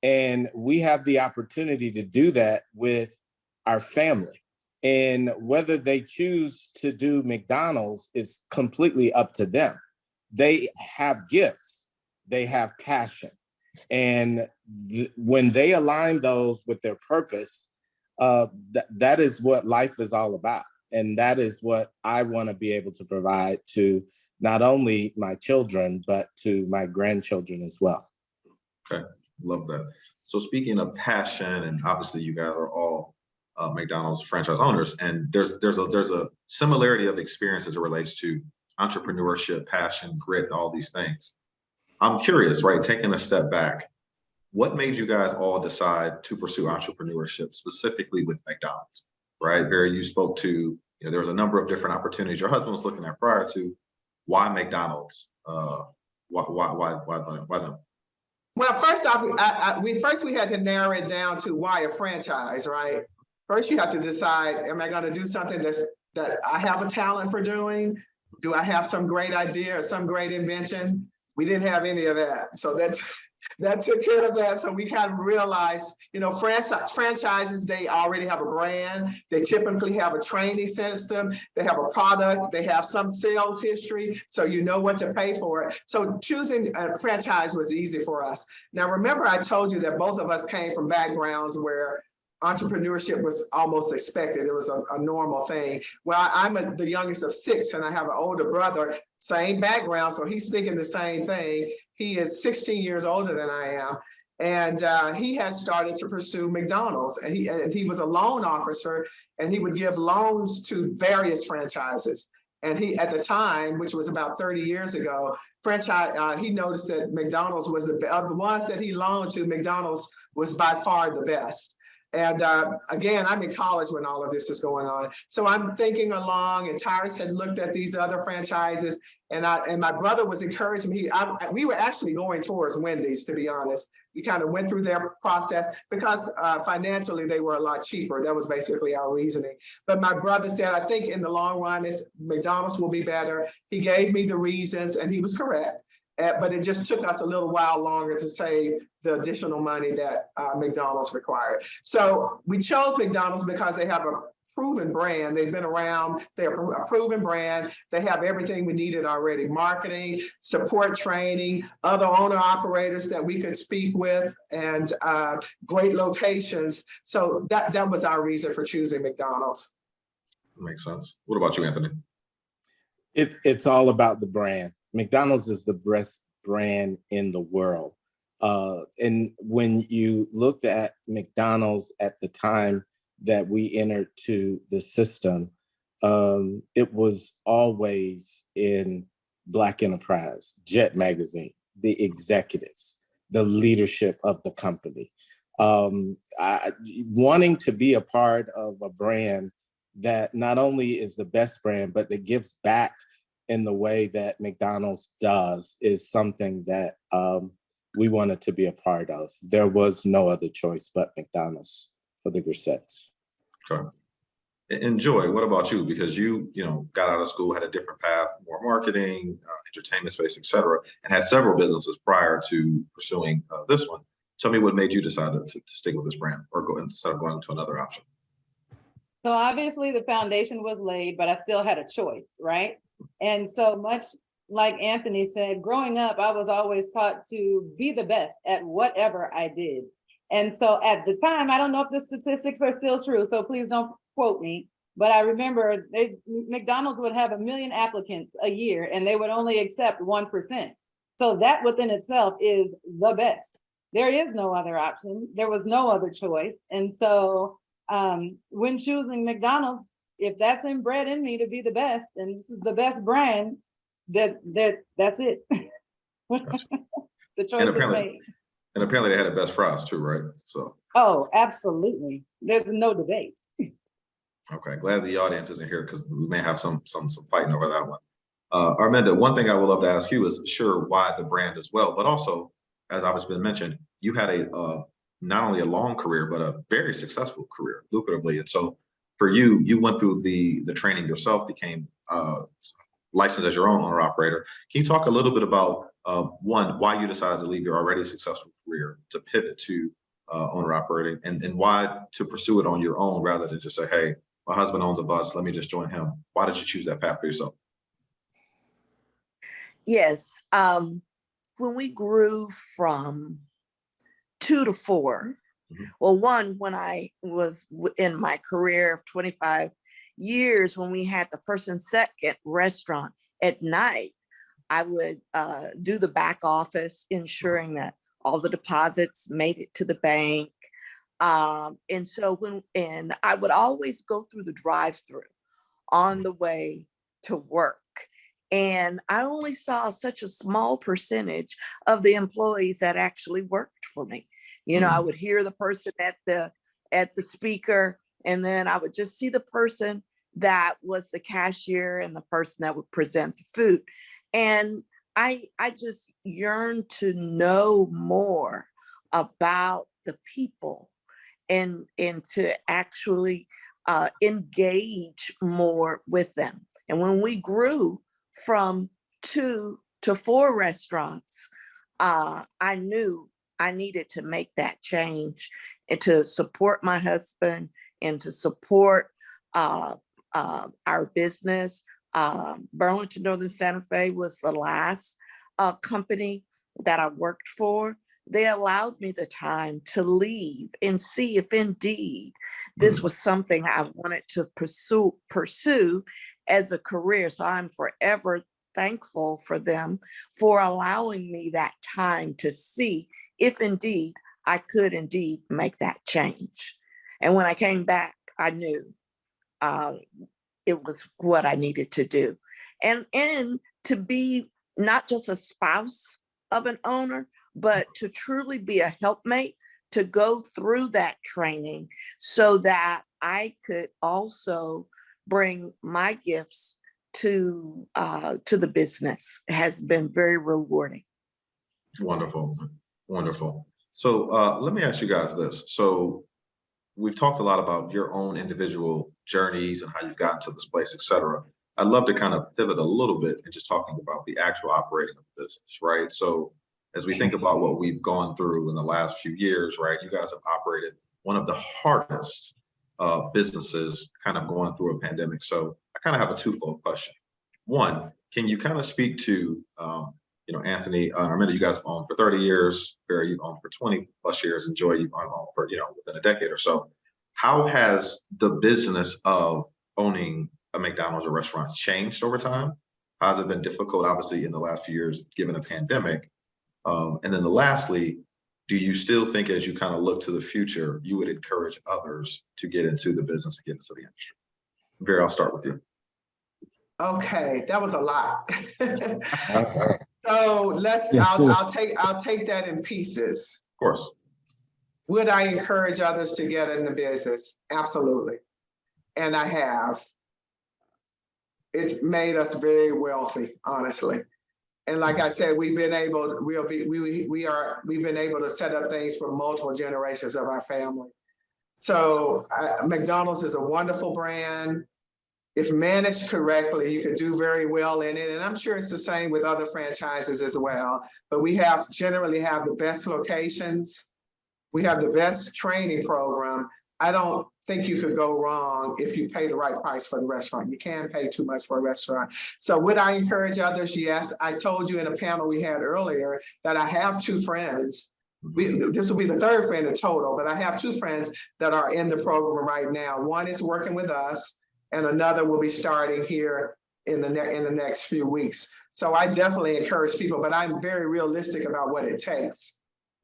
And we have the opportunity to do that with our family. And whether they choose to do McDonald's is completely up to them. They have gifts, they have passion. And when they align those with their purpose, that is what life is all about. And that is what I want to be able to provide to not only my children, but to my grandchildren as well. Okay, love that. So speaking of passion, and obviously you guys are all McDonald's franchise owners, and there's a similarity of experience as it relates to entrepreneurship, passion, grit, all these things. I'm curious, right? Taking a step back, what made you guys all decide to pursue entrepreneurship specifically with McDonald's, right? Vera, you spoke to, there was a number of different opportunities your husband was looking at prior to. Why McDonald's? Why them? Well, first off, we had to narrow it down to why a franchise, right? First, you have to decide, am I going to do something that I have a talent for doing? Do I have some great idea or some great invention? We didn't have any of that. So that took care of that. So we kind of realized, franchises, they already have a brand. They typically have a training system. They have a product. They have some sales history. So you know what to pay for it. So choosing a franchise was easy for us. Now, remember, I told you that both of us came from backgrounds where entrepreneurship was almost expected. It was a normal thing. Well, I'm the youngest of 6, and I have an older brother, same background, so he's thinking the same thing. He is 16 years older than I am, and he had started to pursue McDonald's, and he was a loan officer, and he would give loans to various franchises. And he, at the time, which was about 30 years ago, he noticed that McDonald's was of the ones that he loaned to, McDonald's was by far the best. And again, I'm in college when all of this is going on. So I'm thinking along, and Tyrus had looked at these other franchises, and my brother was encouraging me. We were actually going towards Wendy's, to be honest. We kind of went through their process because financially they were a lot cheaper. That was basically our reasoning. But my brother said, I think in the long run, McDonald's will be better. He gave me the reasons, and he was correct. But it just took us a little while longer to save the additional money that McDonald's required. So we chose McDonald's because they have a proven brand. They've been around, they're a proven brand. They have everything we needed already: marketing, support training, other owner operators that we could speak with, and great locations. So that was our reason for choosing McDonald's. Makes sense. What about you, Anthony? It's all about the brand. McDonald's is the best brand in the world. And when you looked at McDonald's at the time that we entered to the system, it was always in Black enterprise, Jet Magazine, the executives, the leadership of the company. Wanting to be a part of a brand that not only is the best brand, but that gives back in the way that McDonald's does is something that we wanted to be a part of. There was no other choice but McDonald's for the Grissetts. Okay. And Joy, what about you? Because you got out of school, had a different path, more marketing, entertainment space, et cetera, and had several businesses prior to pursuing this one. tell me what made you decide to stick with this brand or go instead of going to another option. So obviously the foundation was laid, but I still had a choice, right? And so much like Anthony said, growing up, I was always taught to be the best at whatever I did. And so at the time, I don't know if the statistics are still true, so please don't quote me, but I remember McDonald's would have 1 million applicants a year and they would only accept 1%. So that within itself is the best. There is no other option. There was no other choice. And so when choosing McDonald's, if that's inbred in me to be the best, and this is the best brand, that's it. Gotcha. The choice is made. And apparently they had the best fries too, right? So. Oh, absolutely. There's no debate. Okay, glad the audience isn't here because we may have some fighting over that one. Arminda, one thing I would love to ask you is sure why the brand as well, but also, as I was been mentioned, you had a not only a long career, but a very successful career, lucratively. And so for you, you went through the training yourself, became licensed as your own owner operator. Can you talk a little bit about one, why you decided to leave your already successful career to pivot to owner operating, and why to pursue it on your own rather than just say, hey, my husband owns a bus, let me just join him. Why did you choose that path for yourself? Yes. When we grew from 2 to 4, well, one, when I was in my career of 25 years, when we had the first and second restaurant at night, I would do the back office, ensuring that all the deposits made it to the bank. And so and I would always go through the drive-through on the way to work. And I only saw such a small percentage of the employees that actually worked for me. You know, I would hear the person at the speaker, and then I would just see the person that was the cashier and the person that would present the food. And I just yearned to know more about the people and to actually engage more with them. And when we grew from 2 to 4 restaurants, I knew I needed to make that change and to support my husband and to support our business. Burlington Northern Santa Fe was the last company that I worked for. They allowed me the time to leave and see if indeed this was something I wanted to pursue as a career. So I'm forever thankful for them for allowing me that time to see if indeed I could indeed make that change. And when I came back, I knew it was what I needed to do. And to be not just a spouse of an owner, but to truly be a helpmate, to go through that training so that I could also bring my gifts to the business has been very rewarding. Wonderful, wonderful. So let me ask you guys this. So we've talked a lot about your own individual journeys and how you've gotten to this place, et cetera. I'd love to kind of pivot a little bit and just talking about the actual operating of the business, right? So as we think about what we've gone through in the last few years, right, you guys have operated one of the hardest businesses kind of going through a pandemic. So I kind of have a twofold question. One, can you kind of speak to, Anthony, Arminda, you guys have owned for 30 years, Vera, you've owned for 20 plus years, and Joy, you've owned for, within a decade or so. How has the business of owning a McDonald's or restaurants changed over time? How has it been difficult, obviously, in the last few years, given a pandemic? And then lastly, do you still think as you kind of look to the future, you would encourage others to get into the business and get into the industry? Vera, I'll start with you. Okay, that was a lot. So I'll take that in pieces. Of course. Would I encourage others to get in the business? Absolutely. And I have. It's made us very wealthy, honestly. And like I said, we've been able to set up things for multiple generations of our family. So McDonald's is a wonderful brand. If managed correctly, you could do very well in it. And I'm sure it's the same with other franchises as well. But we generally have the best locations. We have the best training program. I don't think you could go wrong if you pay the right price for the restaurant. You can't pay too much for a restaurant. So would I encourage others? Yes. I told you in a panel we had earlier that I have two friends. This will be the third friend in total, but I have two friends that are in the program right now. One is working with us and another will be starting here in the next few weeks. So I definitely encourage people, but I'm very realistic about what it takes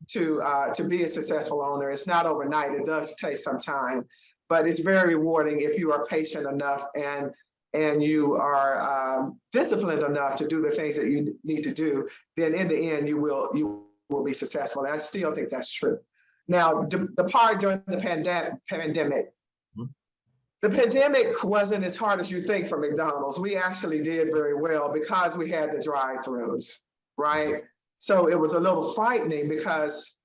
to be a successful owner. It's not overnight. It does take some time, but it's very rewarding if you are patient enough and you are disciplined enough to do the things that you need to do. Then in the end, you will be successful. And I still think that's true. Now, the part during the pandemic. The pandemic wasn't as hard as you think for McDonald's. We actually did very well because we had the drive-thrus, right? So it was a little frightening because,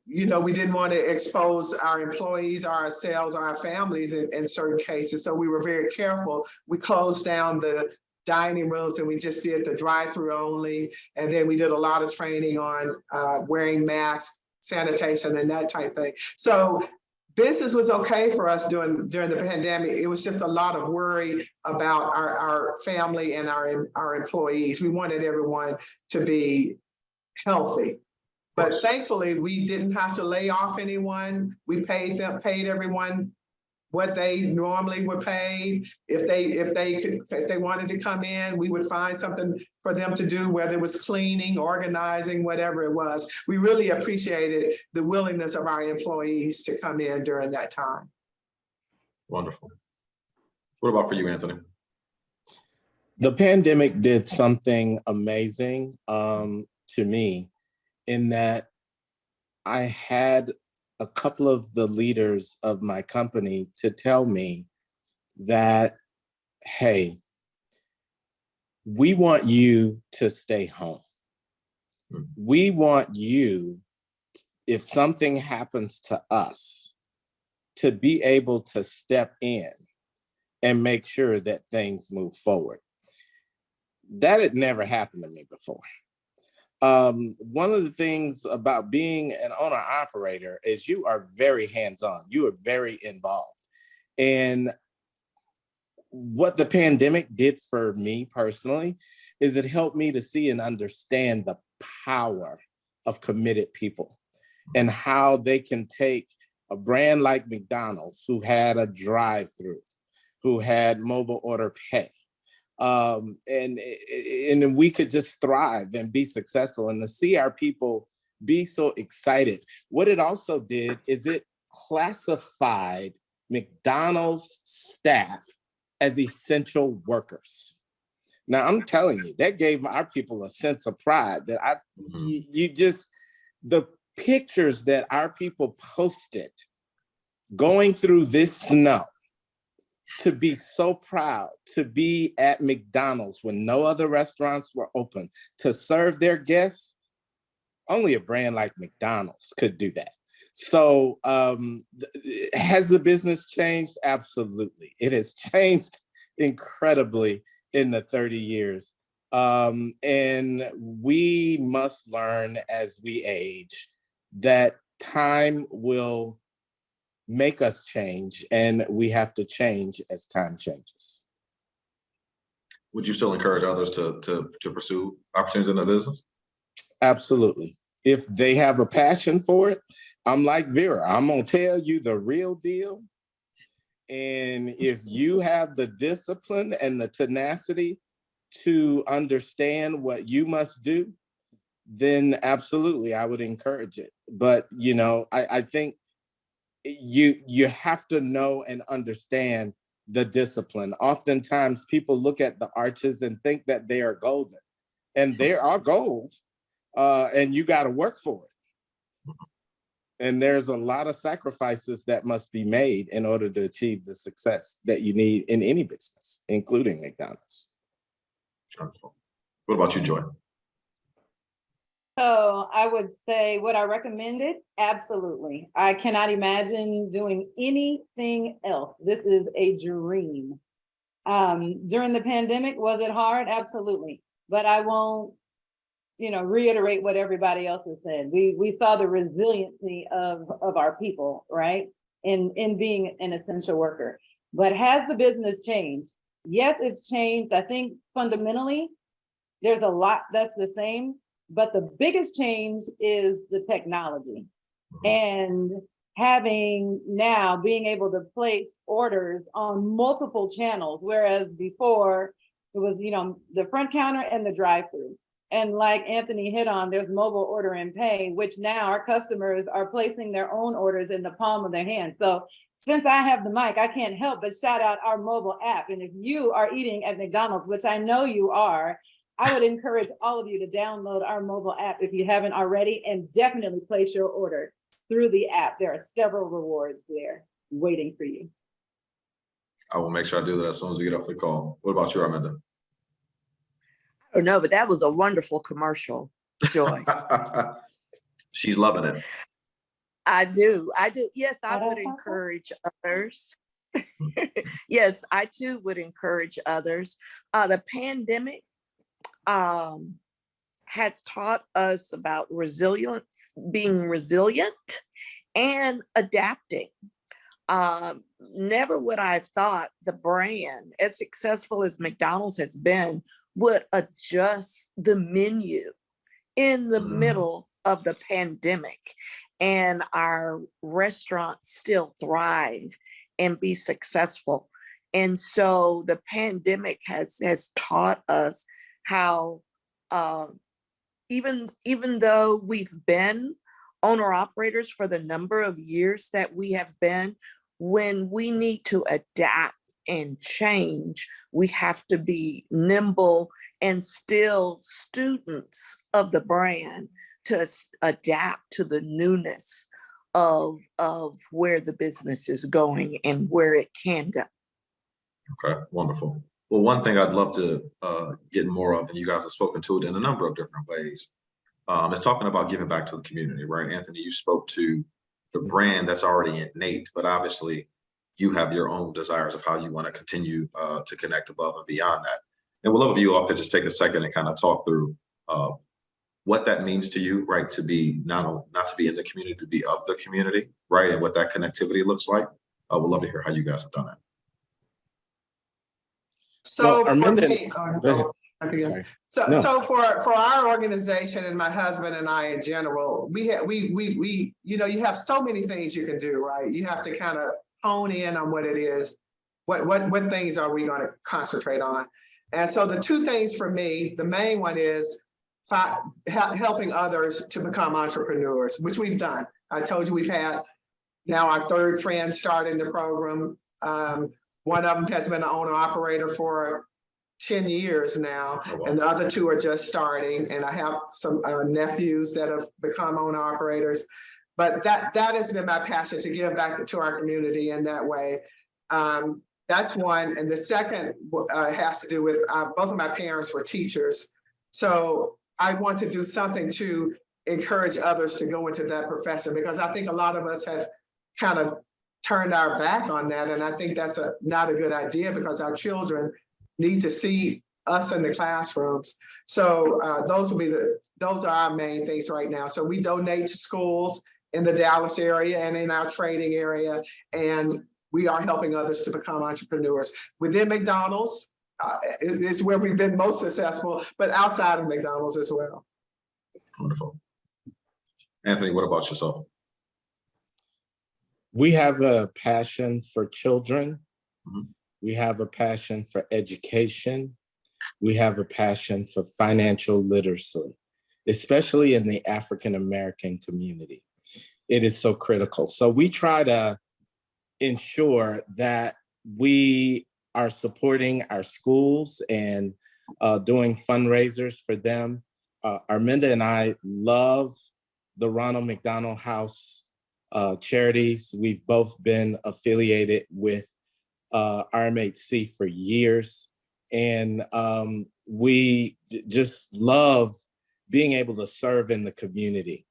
we didn't want to expose our employees, ourselves, our families in certain cases. So we were very careful. We closed down the dining rooms and we just did the drive-thru only. And then we did a lot of training on wearing masks, sanitation, and that type thing. So business was okay for us during the pandemic. It was just a lot of worry about our family and our employees. We wanted everyone to be healthy. But thankfully, we didn't have to lay off anyone. We paid everyone what they normally were paid. If they wanted to come in, we would find something for them to do, whether it was cleaning, organizing, whatever it was. We really appreciated the willingness of our employees to come in during that time. Wonderful. What about for you, Anthony? The pandemic did something amazing to me in that I had a couple of the leaders of my company to tell me that, hey, we want you to stay home. We want you, if something happens to us, to be able to step in and make sure that things move forward. That had never happened to me before. One of the things about being an owner operator is you are very hands-on. You are very involved. And what the pandemic did for me personally is it helped me to see and understand the power of committed people and how they can take a brand like McDonald's, who had a drive-through, who had mobile order pay, and we could just thrive and be successful, and to see our people be so excited. What it also did is it classified McDonald's staff as essential workers. Now, I'm telling you, that gave our people a sense of pride that the pictures that our people posted going through this snow, to be so proud to be at McDonald's when no other restaurants were open, to serve their guests. Only a brand like McDonald's could do that. So has the business changed? Absolutely. It has changed incredibly in the 30 years. And we must learn as we age that time will make us change, and we have to change as time changes. Would you still encourage others to pursue opportunities in the business? Absolutely. If they have a passion for it, I'm like Vera, I'm gonna tell you the real deal. And if you have the discipline and the tenacity to understand what you must do, then absolutely, I would encourage it. But, I think you have to know and understand the discipline. Oftentimes people look at the arches and think that they are golden, and they are gold, and you got to work for it. And there's a lot of sacrifices that must be made in order to achieve the success that you need in any business, including McDonald's. What about you, Joy? So I would say, would I recommend it? Absolutely. I cannot imagine doing anything else. This is a dream. During the pandemic, was it hard? Absolutely. But I won't reiterate what everybody else has said. We saw the resiliency of our people, right? In being an essential worker. But has the business changed? Yes, it's changed. I think fundamentally, there's a lot that's the same, but the biggest change is the technology. And being able to place orders on multiple channels, whereas before it was, the front counter and the drive-through. And like Anthony hit on, there's mobile order and pay, which now our customers are placing their own orders in the palm of their hand. So since I have the mic, I can't help but shout out our mobile app. And if you are eating at McDonald's, which I know you are, I would encourage all of you to download our mobile app if you haven't already, and definitely place your order through the app. There are several rewards there waiting for you. I will make sure I do that as soon as we get off the call. What about you, Arminda? I don't know, but that was a wonderful commercial, Joy. She's loving it. I do. Yes, I would encourage others. Yes, I too would encourage others. The pandemic has taught us about resilience, being resilient and adapting. Never would I have thought the brand, as successful as McDonald's has been, would adjust the menu in the middle of the pandemic, and our restaurants still thrive and be successful. And so the pandemic has taught us how even though we've been owner operators for the number of years that we have been, when we need to adapt and change, we have to be nimble and still students of the brand to adapt to the newness of where the business is going and where it can go. Okay, wonderful. Well, one thing I'd love to get more of, and you guys have spoken to it in a number of different ways, is talking about giving back to the community, right? Anthony, you spoke to the brand that's already innate, but obviously you have your own desires of how you want to continue to connect above and beyond that. And we'd love if you all could just take a second and kind of talk through what that means to you, right? To be not to be in the community, to be of the community, right? And what that connectivity looks like. We'd love to hear how you guys have done that. So Well, for Arminda, me, so for our organization and my husband and I in general, we you have so many things you can do, right? You have to kind of hone in on what it is. What things are we going to concentrate on? And so the two things for me, the main one is helping others to become entrepreneurs, which we've done. I told you we've had now our third friend starting the program. One of them has been an owner operator for 10 years now, and the other two are just starting. And I have some nephews that have become owner operators. But that has been my passion, to give back to our community in that way. That's one. And the second has to do with both of my parents were teachers. So I want to do something to encourage others to go into that profession, because I think a lot of us have kind of turned our back on that. And I think that's not a good idea, because our children need to see us in the classrooms. So those are our main things right now. So we donate to schools in the Dallas area and in our training area, and we are helping others to become entrepreneurs. Within McDonald's is where we've been most successful, but outside of McDonald's as well. Wonderful. Anthony, what about yourself? We have a passion for children. Mm-hmm. We have a passion for education. We have a passion for financial literacy, especially in the African-American community. It is so critical. So we try to ensure that we are supporting our schools and doing fundraisers for them. Arminda and I love the Ronald McDonald House charities. We've both been affiliated with RMHC for years. And we just love being able to serve in the community.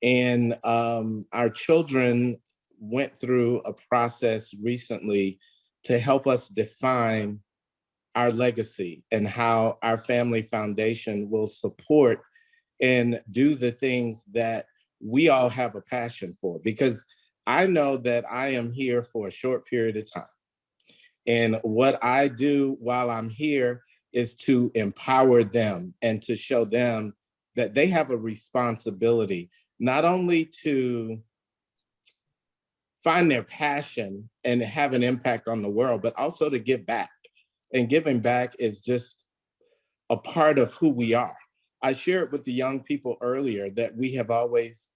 And our children went through a process recently to help us define our legacy and how our family foundation will support and do the things that we all have a passion for, because I know that I am here for a short period of time. And what I do while I'm here is to empower them and to show them that they have a responsibility, not only to find their passion and have an impact on the world, but also to give back. And giving back is just a part of who we are. I shared with the young people earlier that we have always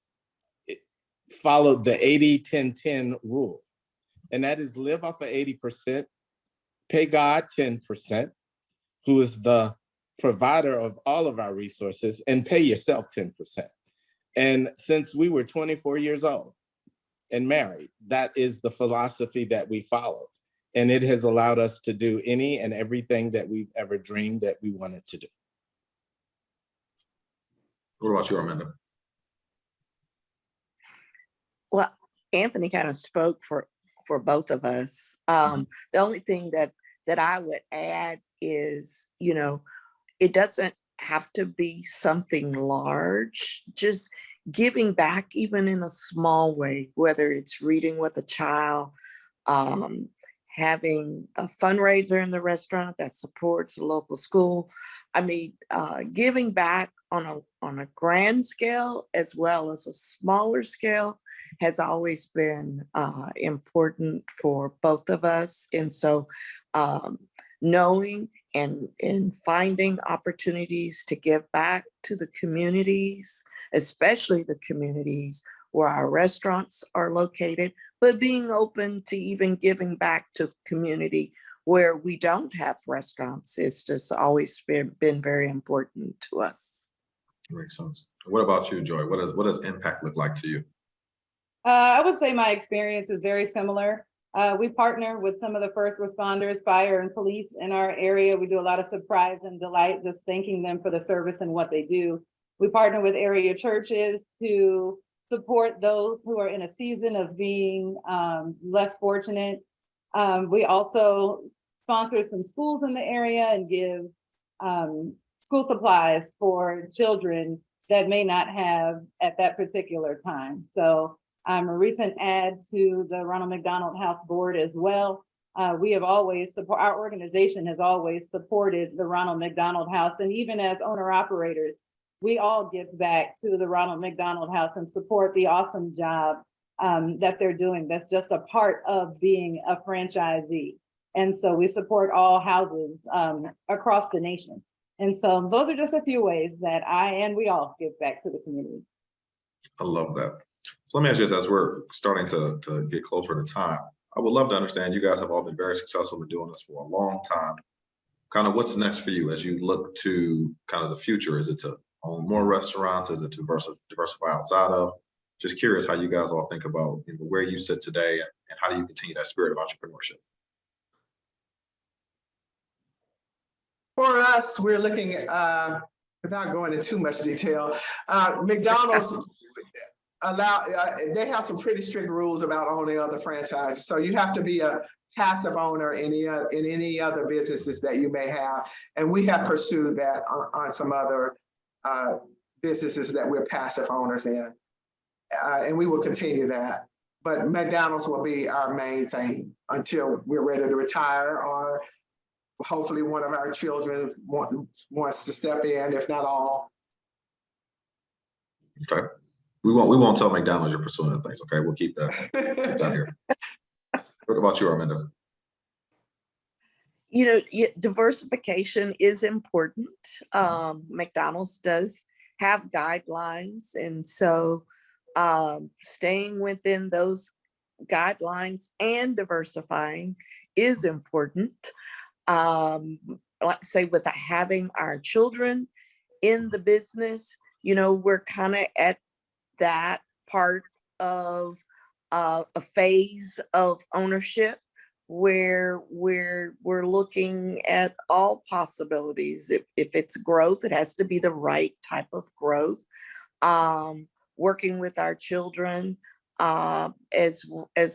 followed the 80-10-10 rule. And that is live off of 80%, pay God 10%, who is the provider of all of our resources, and pay yourself 10%. And since we were 24 years old and married, that is the philosophy that we followed. And it has allowed us to do any and everything that we've ever dreamed that we wanted to do. What about you, Arminda? Well, Anthony kind of spoke for both of us. The only thing that I would add is, it doesn't have to be something large, just giving back even in a small way, whether it's reading with a child, having a fundraiser in the restaurant that supports a local school. I mean, giving back on a grand scale as well as a smaller scale has always been important for both of us. And so knowing and finding opportunities to give back to the communities, especially the communities where our restaurants are located, but being open to even giving back to community where we don't have restaurants. It's just always been very important to us. Makes sense. What about you, Joy? What does impact look like to you? I would say my experience is very similar. We partner with some of the first responders, fire and police in our area. We do a lot of surprise and delight, just thanking them for the service and what they do. We partner with area churches to support those who are in a season of being less fortunate. We also sponsor some schools in the area and give school supplies for children that may not have at that particular time. So I'm a recent add to the Ronald McDonald House Board as well. We have always our organization has always supported the Ronald McDonald House, and even as owner operators, we all give back to the Ronald McDonald House and support the awesome job that they're doing. That's just a part of being a franchisee. And so we support all houses across the nation. And so those are just a few ways that we all give back to the community. I love that. So let me ask you this, as we're starting to get closer to time, I would love to understand, you guys have all been very successful in doing this for a long time. Kind of what's next for you as you look to kind of the future? Is it to own more restaurants? Is it to diversify outside of? Just curious how you guys all think about where you sit today and how do you continue that spirit of entrepreneurship? For us, we're looking at, without going into too much detail, McDonald's they have some pretty strict rules about owning other franchises. So you have to be a passive owner in any other businesses that you may have. And we have pursued that on some other businesses that we're passive owners in. And we will continue that. But McDonald's will be our main thing until we're ready to retire, or hopefully one of our children wants to step in, if not all. Okay. We won't tell McDonald's you're pursuing the things. Okay, we'll keep that here. What about you, Arminda? Diversification is important. McDonald's does have guidelines, and so staying within those guidelines and diversifying is important. Like I say, with having our children in the business, we're kind of at that part of a phase of ownership where we're looking at all possibilities. If it's growth, it has to be the right type of growth. Working with our children as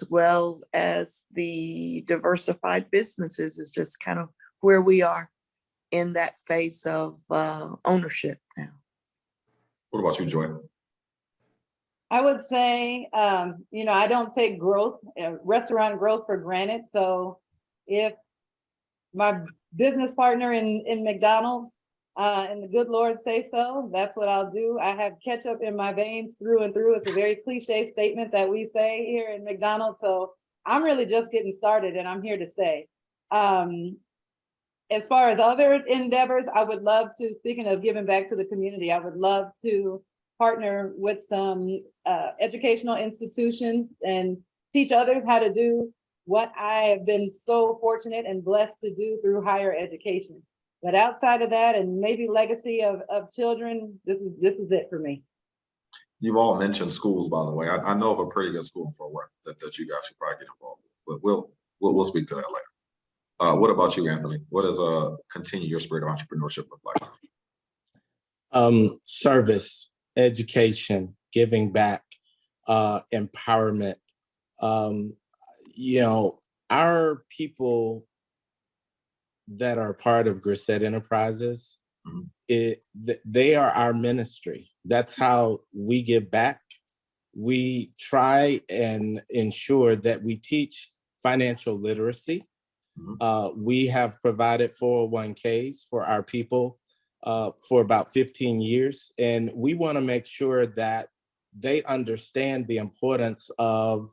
well as the diversified businesses is just kind of where we are in that phase of ownership now. What about you, Joy? I would say, I don't take growth, restaurant growth for granted. So if my business partner in McDonald's and the good Lord say so, that's what I'll do. I have ketchup in my veins through and through. It's a very cliche statement that we say here in McDonald's. So I'm really just getting started and I'm here to stay. As far as other endeavors, I would love to, speaking of giving back to the community, I would love to partner with some educational institutions and teach others how to do what I have been so fortunate and blessed to do through higher education. But outside of that, and maybe legacy of children, this is it for me. You've all mentioned schools, by the way. I know of a pretty good school in Fort Worth that you guys should probably get involved with, but we'll speak to that later. What about you, Anthony? What does continue your spirit of entrepreneurship look like? Service, education, giving back, empowerment. Our people that are part of Grissett Enterprises, they are our ministry. That's how we give back. We try and ensure that we teach financial literacy. We have provided 401ks for our people for about 15 years, and we want to make sure that they understand the importance of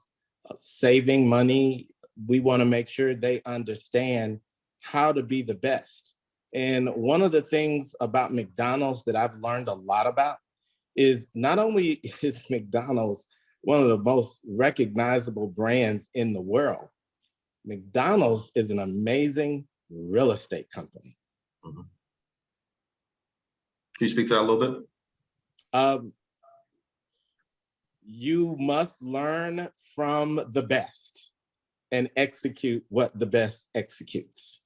saving money. We want to make sure they understand how to be the best. And one of the things about McDonald's that I've learned a lot about is not only is McDonald's one of the most recognizable brands in the world, McDonald's is an amazing real estate company. Can you speak to that a little bit? You must learn from the best and execute what the best executes.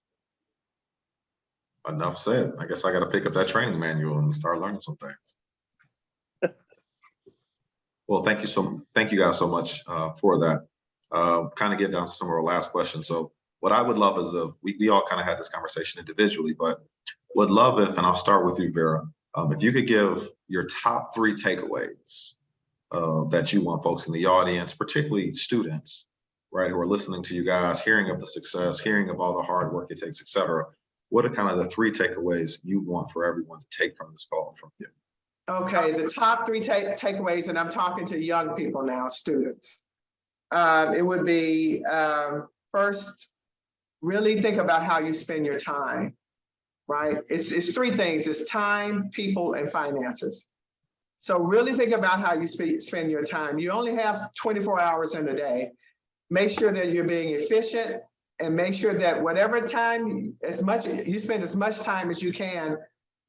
Enough said. I guess I got to pick up that training manual and start learning some things. Well, thank you guys so much for that. Kind of get down to some of our last questions. So what I would love is we all kind of had this conversation individually, but would love if, and I'll start with you, Vera, if you could give your top 3 takeaways that you want folks in the audience, particularly students, right, who are listening to you guys, hearing of the success, hearing of all the hard work it takes, et cetera. What are kind of the 3 takeaways you want for everyone to take from this call from you? Okay, the top 3 takeaways, and I'm talking to young people now, students. It would be, first, really think about how you spend your time, right? It's 3 things. It's time, people, and finances. So really think about how you spend your time. You only have 24 hours in a day. Make sure that you're being efficient and make sure that whatever time, you spend as much time as you can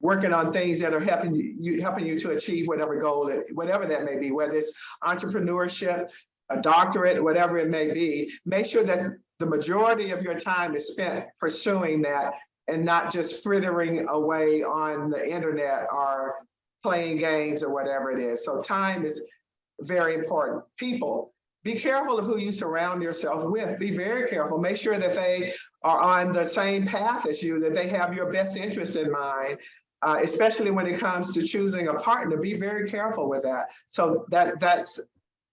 working on things that are helping you to achieve whatever goal, whatever that may be, whether it's entrepreneurship, a doctorate, whatever it may be. Make sure that the majority of your time is spent pursuing that and not just frittering away on the internet or playing games or whatever it is. So time is very important. People, be careful of who you surround yourself with. Be very careful. Make sure that they are on the same path as you, that they have your best interest in mind, especially when it comes to choosing a partner. Be very careful with that. So that's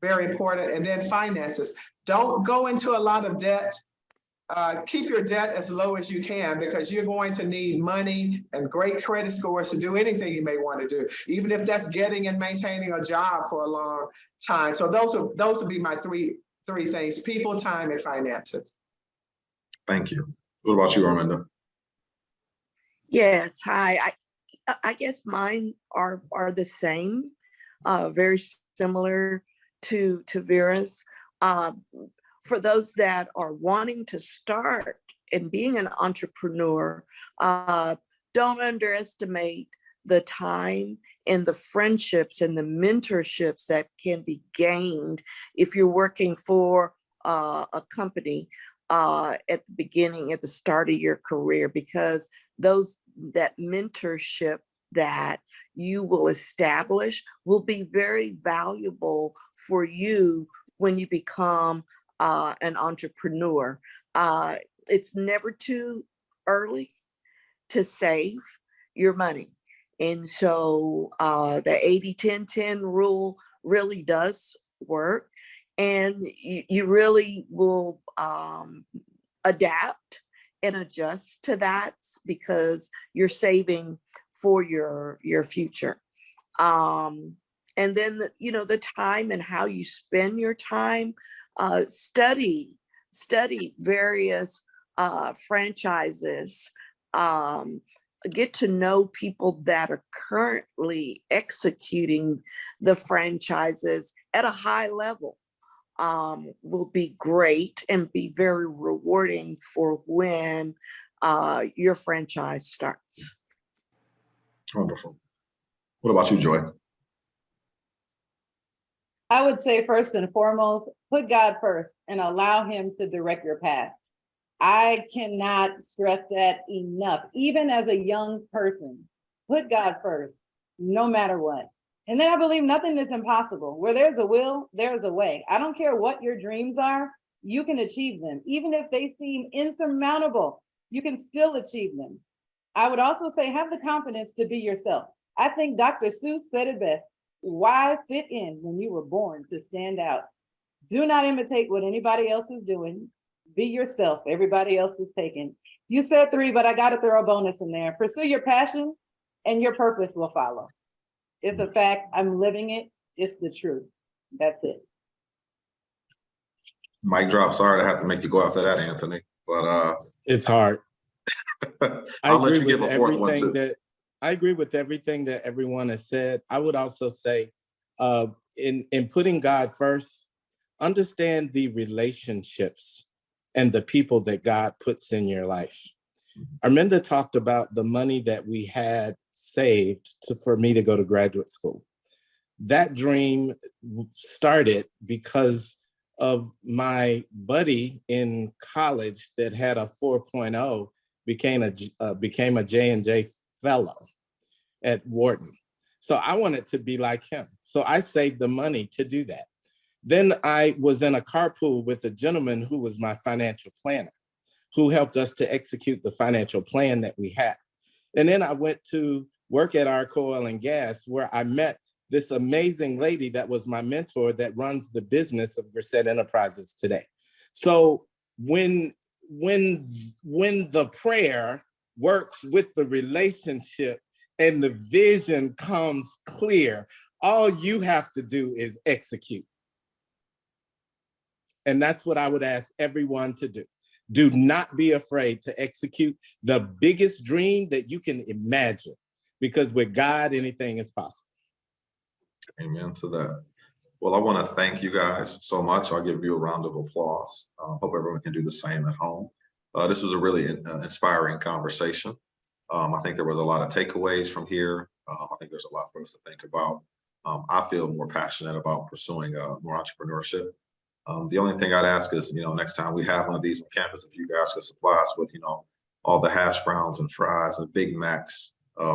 very important. And then finances. Don't go into a lot of debt. Keep your debt as low as you can, because you're going to need money and great credit scores to do anything you may want to do, even if that's getting and maintaining a job for a long time. So those would be my three things: people, time, and finances. Thank you. What about you, Arminda? Yes, hi. I guess mine are the same, very similar to Vera's. For those that are wanting to start in being an entrepreneur, don't underestimate the time and the friendships and the mentorships that can be gained if you're working for a company at the beginning, at the start of your career, because that mentorship that you will establish will be very valuable for you when you become an entrepreneur. It's never too early to save your money. And so the 80-10-10 rule really does work. And you really will adapt and adjust to that because you're saving for your future. And then, the time and how you spend your time, study various franchises, get to know people that are currently executing the franchises at a high level. Will be great and be very rewarding for when your franchise starts. Wonderful. What about you, Joy? I would say first and foremost, put God first and allow him to direct your path. I cannot stress that enough. Even as a young person, put God first, no matter what. And then I believe nothing is impossible. Where there's a will, there's a way. I don't care what your dreams are, you can achieve them. Even if they seem insurmountable, you can still achieve them. I would also say have the confidence to be yourself. I think Dr. Seuss said it best. Why fit in when you were born to stand out? Do not imitate what anybody else is doing. Be yourself. Everybody else is taken. You said 3, but I got to throw a bonus in there. Pursue your passion and your purpose will follow. It's a fact. I'm living it. It's the truth. That's it. Mic drop. Sorry to have to make you go after that, Anthony, but it's hard. I'll let you give a fourth one too. I agree with everything that everyone has said. I would also say, in putting God first, understand the relationships and the people that God puts in your life. Arminda talked about the money that we had saved for me to go to graduate school. That dream started because of my buddy in college that had a 4.0, became a J&J fellow at Wharton. So I wanted to be like him. So I saved the money to do that. Then I was in a carpool with a gentleman who was my financial planner, who helped us to execute the financial plan that we had. And then I went to work at Arco Oil and Gas, where I met this amazing lady that was my mentor that runs the business of Grissett Enterprises today. So when the prayer works with the relationship and the vision comes clear, all you have to do is execute. And that's what I would ask everyone to do. Do not be afraid to execute the biggest dream that you can imagine, because with God, anything is possible. Amen to that. Well, I want to thank you guys so much. I'll give you a round of applause. Hope everyone can do the same at home. This was a really inspiring conversation. I think there was a lot of takeaways from here. I think there's a lot for us to think about. I feel more passionate about pursuing more entrepreneurship. The only thing I'd ask is, next time we have one of these on campus, if you guys could supply us with, all the hash browns and fries and Big Macs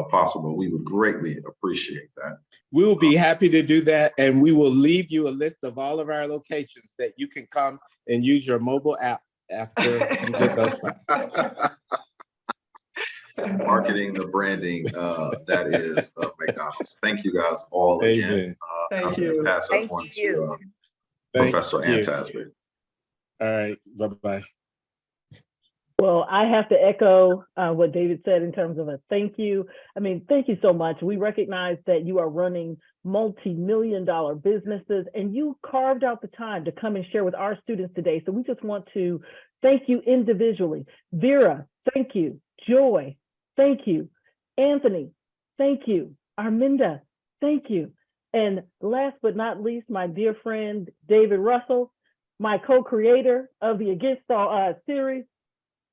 possible, we would greatly appreciate that. We will be happy to do that. And we will leave you a list of all of our locations that you can come and use your mobile app after you get those fries. Marketing, the branding, that is McDonald's. Thank you guys all again. Thank you. Pass it on to Professor Ann Tasby. All right, bye-bye. Well, I have to echo what David said in terms of a thank you. I mean, thank you so much. We recognize that you are running multi-million-dollar businesses and you carved out the time to come and share with our students today. So we just want to thank you individually. Vera, thank you. Joy, thank you. Anthony, thank you. Arminda, thank you. And last but not least, my dear friend, David Russell, my co-creator of the Against All series.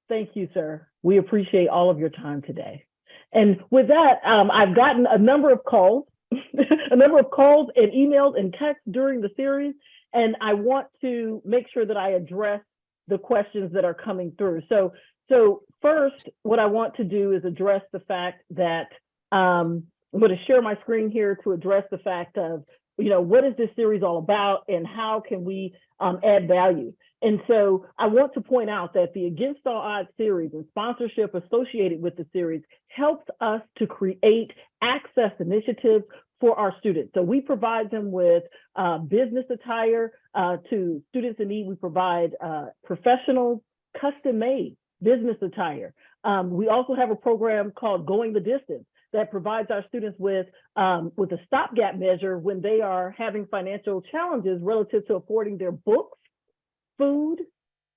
Thank you, sir. We appreciate all of your time today. And with that, I've gotten a number of calls, and emails and texts during the series, and I want to make sure that I address the questions that are coming through. So first, what I want to do is address the fact that I'm going to share my screen here to address the fact of what is this series all about and how can we add value? And so I want to point out that the Against All Odds series and sponsorship associated with the series helps us to create access initiatives for our students. So we provide them with business attire to students in need. We provide professional, custom-made business attire. We also have a program called Going the Distance that provides our students with a stopgap measure when they are having financial challenges relative to affording their books, food,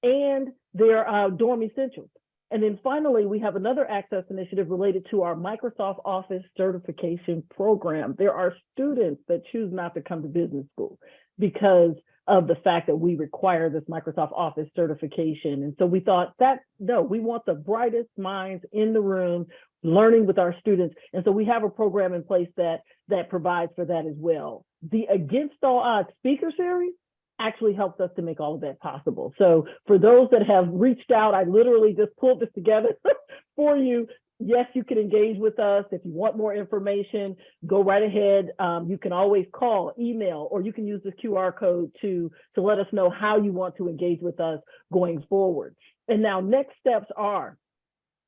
and their dorm essentials. And then finally, we have another access initiative related to our Microsoft Office certification program. There are students that choose not to come to business school because of the fact that we require this Microsoft Office certification. And so we thought that, no, we want the brightest minds in the room learning with our students. And so we have a program in place that provides for that as well. The Against All Odds speaker series actually helps us to make all of that possible. So for those that have reached out, I literally just pulled this together for you. Yes, you can engage with us. If you want more information, go right ahead. You can always call, email, or you can use this QR code to let us know how you want to engage with us going forward. And now next steps are,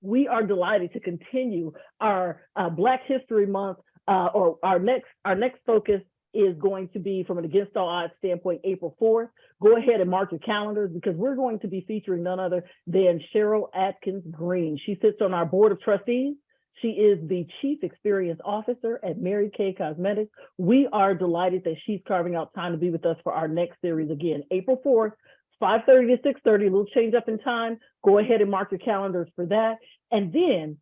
we are delighted to continue our Black History Month, or our next focus is going to be, from an Against All Odds standpoint, April 4th. Go ahead and mark your calendars because we're going to be featuring none other than Cheryl Atkins Green. She sits on our board of trustees. She is the Chief Experience Officer at Mary Kay Cosmetics. We are delighted that she's carving out time to be with us for our next series again, April 4th, 5:30 to 6:30, a little change up in time. Go ahead and mark your calendars for that. And then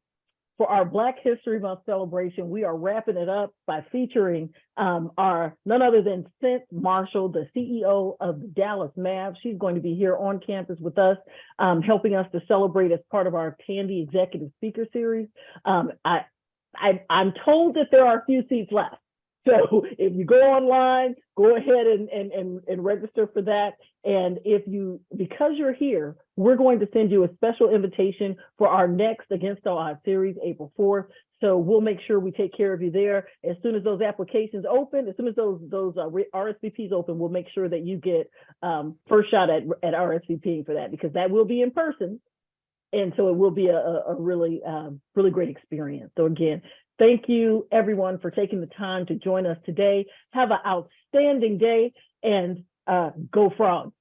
for our Black History Month celebration, we are wrapping it up by featuring our none other than Cent Marshall, the CEO of the Dallas Mavs. She's going to be here on campus with us, helping us to celebrate as part of our Tandy Executive Speaker Series. I'm told that there are a few seats left. So if you go online, go ahead and register for that. And because you're here, we're going to send you a special invitation for our next Against All Odds series, April 4th. So we'll make sure we take care of you there. As soon as those applications open, as soon as those RSVPs open, we'll make sure that you get first shot at RSVPing for that, because that will be in person. And so it will be a really, really great experience. So again, thank you everyone for taking the time to join us today. Have an outstanding day and go Frog.